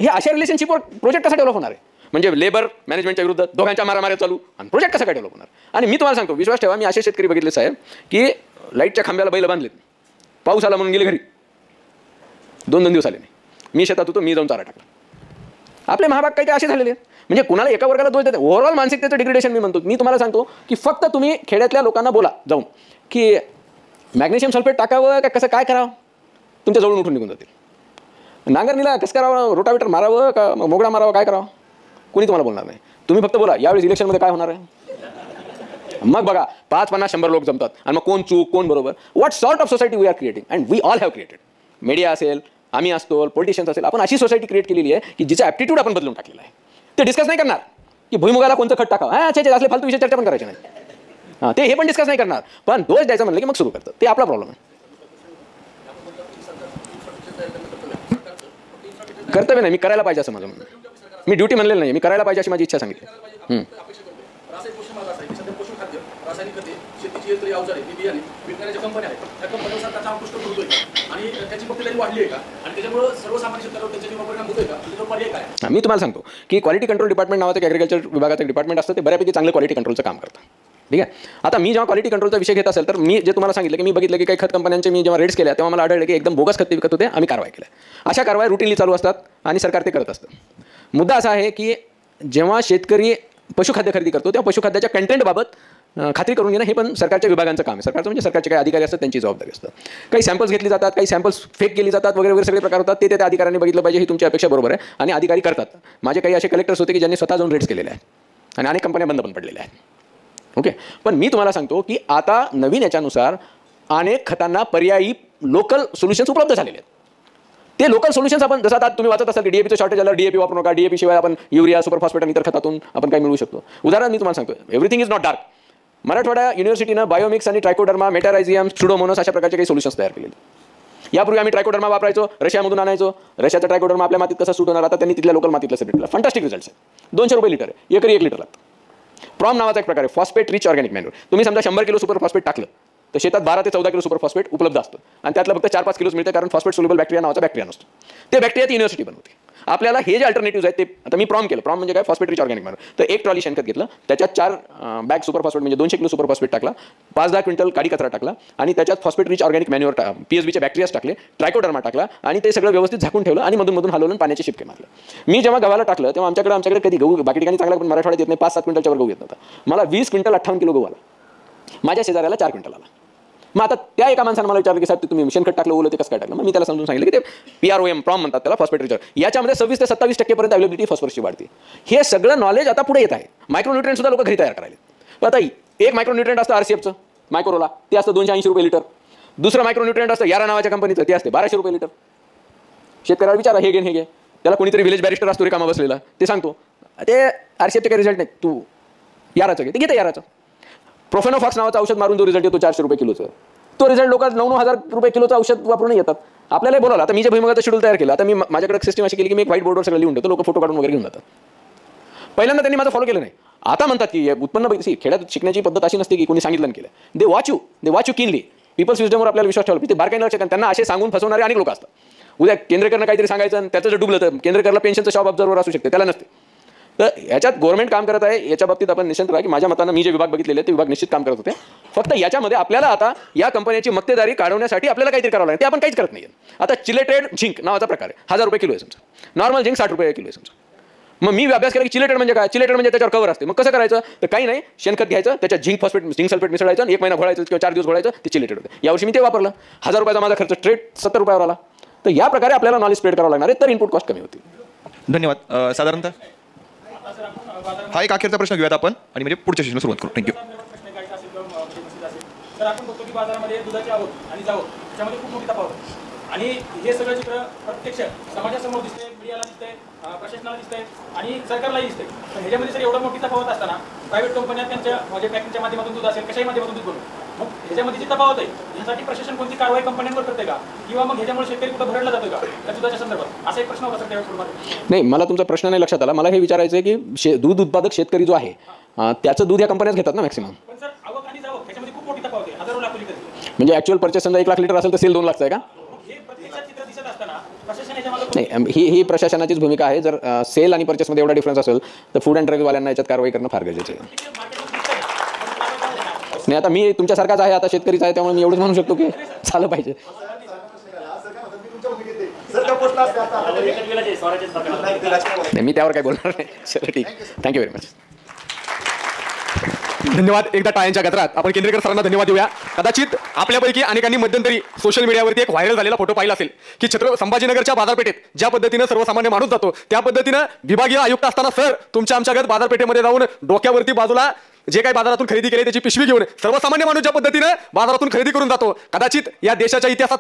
हे अशा रिलेशनशिपवर प्रोजेक्ट कसा डेव्हलप होणार आहे? म्हणजे लेबर मॅनेजमेंटच्या विरुद्ध दोघांच्या मारामाऱ्या चालू आणि प्रोजेक्ट कसा काय डेव्हलप होणार? आणि मी तुम्हाला सांगतो, विश्वास ठेवा, मी असे शेतकरी बघितले साहेब की लाईटच्या खांब्याला बैल बांधलेत, पाऊस आला म्हणून गेले घरी, 2 दिवस आले नाही. मी शेतात होतो, मी जाऊन चारा टाकला. आपले महाभाग काही असे झालेले आहेत. म्हणजे कुणाला एका वर्गाला दोष देते, ओव्हरऑल मानसिकतेचं डिग्रेडेशन मी म्हणतो. मी तुम्हाला सांगतो की फक्त तुम्ही खेड्यातल्या लोकांना बोला जाऊन की मॅग्नेशियम सल्फेट टाकावं का कसं काय करावं, तुमच्या जवळून उठून निघून जातील. नांगरणीला कसं करावं, रोटावेटर मारावं का मोगडा मारावं, काय करावं, कोणी तुम्हाला बोलणार नाही. तुम्ही फक्त बोला यावेळेस इलेक्शनमध्ये काय होणार आहे. मग बघा 5-50-100 लोक जमतात आणि मग कोण चूक कोण बरोबर. What sort of society we are creating and we all have created. Media असेल, आम्ही असतो, पॉलिटिशियन्स असेल, आपण अशी सोसायटी क्रिएट केलेली आहे की जिचं ॲप्टिट्यूड आपण बदलून टाकलेलं आहे. ते डिस्कस नाही करणार की भुईमुगाला कोणतं खत टाकावं, अच्छा असले फालतू विषय चर्चा पण करायचे नाही. हां, ते हे पण डिस्कस नाही करणार, पण दोष द्यायचं म्हणलं की मग सुरू करतात. ते आपला प्रॉब्लेम आहे. कर्तव्य नाही, मी करायला पाहिजे असं माझं म्हणणं. मी ड्युटी म्हणलेलं नाही, मी करायला पाहिजे अशी माझी इच्छा सांगितली. मी तुम्हाला सांगतो की क्वालिटी कंट्रोल डिपार्टमेंट नावाचं ॲग्रिकल्चर विभागाचं डिपार्टमेंट असतं, ते बऱ्यापैकी चांगलं क्वालिटी कंट्रोलचं काम करतं. ठीक आहे. आता मी जेव्हा क्वालिटी कंट्रोलचा विषय घेत असेल तर मी जे तुम्हाला सांगितलं की मी बघितलं की काही खत कंपन्यांचे मी जेव्हा रेड्स केल्या तेव्हा मला आढळलं की एकदम बोगस खत विकत होते, आम्ही कारवाई केल्या. अशा कारवाई रुटीनली चालू असतात आणि सरकार ते करत असतं. मुद्दा असा आहे की जेव्हा शेतकरी पशुखाद्य खरेदी करतो तेव्हा पशुखाद्याच्या कंटेंटबाबत खात्री करून घेणं हे पण सरकारच्या विभागांचं काम आहे. सरकारचं म्हणजे सरकारचे काही अधिकारी असतात, त्यांची जबाबदारी असतात. काही सॅम्पल्स घेतली जातात, काही सॅम्पल्स फेक केली जातात वगैरे वगैरे सगळे प्रकार होतात. ते त्या अधिकाऱ्यांनी बघितलं पाहिजे, ही तुमची अपेक्षा बरोबर आहे आणि अधिकारी करतात. माझे काही असे कलेक्टर्स होते की ज्यांनी स्वतः जाऊन रेड्स केलेले आहेत आणि अनेक कंपन्या बंद पण पडलेल्या आहेत. ओके. पण मी तुम्हाला सांगतो की आता नवीन याच्यानुसार अनेक खतांना पर्यायी लोकल सोल्युशन्स उपलब्ध झालेले आहेत. ते लोकल सोल्युशन्स आपण जसं आता तुम्ही वाचत असाल की डीएपीचं शॉर्टेज आलं, डीएपी वापरू नका, डीएपी शिवाय आपण युरिया सुपर फॉस्फेट आणि इतर खतातून आपण काय मिळवू शकतो. उदाहरण मी तुम्हाला सांगतो, everything is not dark. Marathwada युनिव्हर्सिटीनं बायोमिक्स आणि ट्रायकोडर्मा, मेटारायझियम, स्युडोमोनस अशा प्रकारचे काही सोल्युशन्स तयार केलेले. यापूर्वी आम्ही ट्रायकोडर्मा वापरायचो, रशियामधून आणायचो. रशियाचा ट्रायकोडर्मा आपल्या मातीत कसा सूट होणार, आता त्यांनी तिथल्या लोकल मातीतला सेपरेट केला. फंटास्टिक रिझल्ट्स आहे. 200 रुपये लिटर आहे, एकरी 1 लिटर लागतं. प्रॉम नावाचा एक प्रकार आहे, फॉस्फेट रिच ऑर्गॅनिक मॅन्युअर. तुम्ही समजा 100 किलो सुपर फॉस्फेट टाकलं तर शेतात 12 ते 14 किलो सुपर फॉस्फेट उपलब्ध असतं आणि त्यातलं फक्त 4-5 किलोच मिळतं, कारण फॉस्फेट सोल्युबल बॅक्टेरिया नावाचा बॅक्टेरिया नसतो. ते बॅक्टेरिया ती युनिव्हर्सिटी बनवते. आपल्याला हे जे अल्टरनेटिव्ह आहेत ते आता मी प्रॉम केलं. प्रॉम म्हणजे काय, फॉस्फेट रिच ऑर्गॅनिक मॅन्युअर. तर 1 ट्रॉली शेणखत घेतलं, त्याच्यात 4 बॅग सुपर फॉस्फेट म्हणजे 200 किलो सुपर फॉस्फेट टाकला, 5-10 क्विंटल काडी कचरा टाकला आणि त्याच्यात फॉस्फेट रिच ऑर्गॅनिक मॅन्युअर PSBचे बॅक्टेरियाज टाकले, ट्रायकोडर्मा टाकला आणि ते सगळं व्यवस्थित झाकून ठेवलं आणि मधून हलवून पाण्याचे शिपके मारले. मी जेव्हा गव्हाला टाकलं तेव्हा आमच्याकडे कधी गहू बाकी ठिकाणी चांगला, पण मराठवाड्यात येत नाही, 5-7 क्विंटलच्या वर गहू येत नव्हता. मला 20 क्विंटल 58 किलो गहू आला. माझ्या शेजाऱ्याला 4 क्विंटल आला. मग आता त्या एका माणसाने मला विचारलं की साहेब तुम्ही शेणखत टाकलं ओलं ते कसं काय टाकलं. मग मी त्याला समजून सांगितलं की ते PROM प्रॉम म्हणतात त्याला, फॉस्फेट रिचार्ज, याच्यामध्ये 26 ते 27% अवेलेबिलिटी फॉस्फरसची वाढते. हे सगळं नॉलेज आता पुढे येत आहे. मायक्रोन्युट्रिएंट सुद्धा लोक घरी तयार करायला. पण आता एक मायक्रोन्युट्रिएंट असतं RCFचं मायक्रोला, ते असतं 280 रुपये लिटर. दुसरं मायक्रोन्युट्रिएंट असतं यारा नावाच्या कंपनीचं, ते असते 1200 रुपये लिटर. शेतकऱ्याला विचारा हे घे, त्याला कोणीतरी विलेज बॅरिस्टर असतो रिकामा बसलेला, ते सांगतो ते RCFचे काही रिझल्ट नाही, तू याराचं घे, ते घेते याराचं. प्रोफेनोफॉक्स नावाचं औषध मारून जो रिझल्ट येतो 400 रुपये किलोचं, तो रिझल्ट लोक 9,000 रुपये किलोचं औषध वापरून येतात. आपल्याला बोलावलं. आता मी जे भुईमुगाचं शेड्यूल तयार केलं, आता मी माझ्याकडे सिस्टम अशी केली की मी एक व्हाईट बोर्डवर सगळं लिहून ठेवतो, लोक फोटो काढून वगैरे घेऊन जातात. पहिल्यांदा त्यांनी माझं फॉलो केलं नाही. आता म्हणतात की उत्पन्न खेड्यात शिकण्याची पद्धत अशी नसते की कोणी सांगितलं आणि केलं. They watch you keenly. Peoples विजडमवर आपल्याला विश्वास ठेवला, ते बारकाईनं लक्ष. त्यांना असे सांगून फसवणारे अनेक लोक असतात. उद्या केंद्रेकरनं काहीतरी सांगायचं आणि त्याचं जर डुबलं तर केंद्रेकरला पेन्शनचं शॉप ऑब्झर्वर असू शकते, त्याला नसते. तर याच्यात गव्हर्नमेंट काम करत आहे. याच्या बाबतीत आपण निश्चित राहा की माझ्या मतानं मी जे विभाग बघितलेले ते विभाग निश्चित काम करत होते. फक्त याच्यामध्ये आपल्याला आता या कंपन्याची मक्तेदारी काढवण्यासाठी आपल्याला काहीतरी करावं लागेल. ते आपण काहीच करत नाही. आता चिलेटेड झिंक नावाचा प्रकार आहे, 1000 रुपये किलो आहे समजा. नॉर्मल झिंक 60 रुपये किलो आहे समजा. मग मी अभ्यास केला की चिलेटेड म्हणजे काय. चिलेटेड म्हणजे त्याच्यावर कवर असते. मग कसं करायचं, तर काही नाही, शेणखत घ्यायचं, त्याच्यात झिंक सल्फेट मिसळायचं आणि 1 महिना घोळायचं किंवा 4 दिवस घोळायचं, ते चिलेटेड होते. यावर्षी मी ते वापरलं. 1000 रुपयाचा माझा खर्च स्ट्रेट 70 रुपयावर आला. तर या प्रकारे आपल्याला नॉलेज स्प्रेड करावं लागणार आहे, तर इनपुट कॉस्ट कमी होती. धन्यवाद. साधारणतः हा एक अखेरचा प्रश्न घेऊयात आपण आणि म्हणजे पुढच्या सेशनला सुरुवात करू. थँक्यू. तर आपण बघतो की बाजारामध्ये दुधाची आवक आणि जावक त्याच्यामध्ये खूप मोठी तफावत आहे. आणि हे सगळं चित्र प्रत्यक्ष समाजासमोर दिसतंय, मीडियाला दिसतंय, प्रशासनाला दिसतंय आणि सरकारलाही दिसतंय. पण ह्याच्यामध्ये जर एवढं मोठी तफावत असताना प्रायव्हेट कंपन्या त्यांच्या म्हणजे पॅकिंगच्या माध्यमातून दूध असेल, कशाही माध्यमातून दूध बनवून, मग ह्याच्यामध्ये जी तफावत आहे यासाठी प्रशासन कोणती कारवाई कंपन्यांवर करते का, किंवा मग ह्याच्यामुळे शेतकरी कुठं भरडला जातो का त्या दुधाच्या संदर्भात, असा एक प्रश्न होता सर त्यावेळेस. नाही, मला तुमचा प्रश्न नाही लक्षात आला. मला हे विचारायचं आहे की दूध उत्पादक शेतकरी जो आहे त्याचं दूध या कंपन्याच घेतात ना मॅक्सिमम. पण सर आवक आणि जावक ह्याच्यामध्ये खूप मोठी तफावत आहे, हजारो लाखो लिटर. म्हणजे ॲक्च्युअल परचेस समजा 1 लाख लिटर असेल तर सेल 2 लाखचा आहे का. नाही, ही प्रशासनाचीच भूमिका आहे. जर सेल आणि परचेसमध्ये एवढा डिफरन्स असेल तर फूड अँड ड्रग्जवाल्यांना याच्यात कारवाई करणं फार गरजेचं आहे. नाही, आता मी तुमच्यासारखाच आहे, आता शेतकरीच आहे, त्यामुळे मी एवढंच म्हणू शकतो की झालं पाहिजे. नाही, मी त्यावर काय बोलणार नाही. चला ठीक, थँक्यू व्हेरी मच. धन्यवाद. एकदा टाळ्यांच्या गजरात आपण केंद्रेकर सरांना धन्यवाद देऊया. कदाचित आपल्यापैकी अनेकांनी मध्यंतरी सोशल मीडियावरती एक व्हायरल झालेला फोटो पाहिला असेल की संभाजीनगरच्या बाजारपेठेत ज्या पद्धतीनं सर्वसामान्य माणूस जातो त्या पद्धतीनं विभागीय आयुक्त असताना सर तुमच्या आमच्यागत बाजारपेठेमध्ये जाऊन डोक्यावरती बाजूला जे काही बाजारातून खरेदी केली त्याची पिशवी घेऊन सर्वसामान्य माणूस ज्या पद्धतीनं बाजारातून खरेदी करून जातो, कदाचित या देशाच्या इतिहासात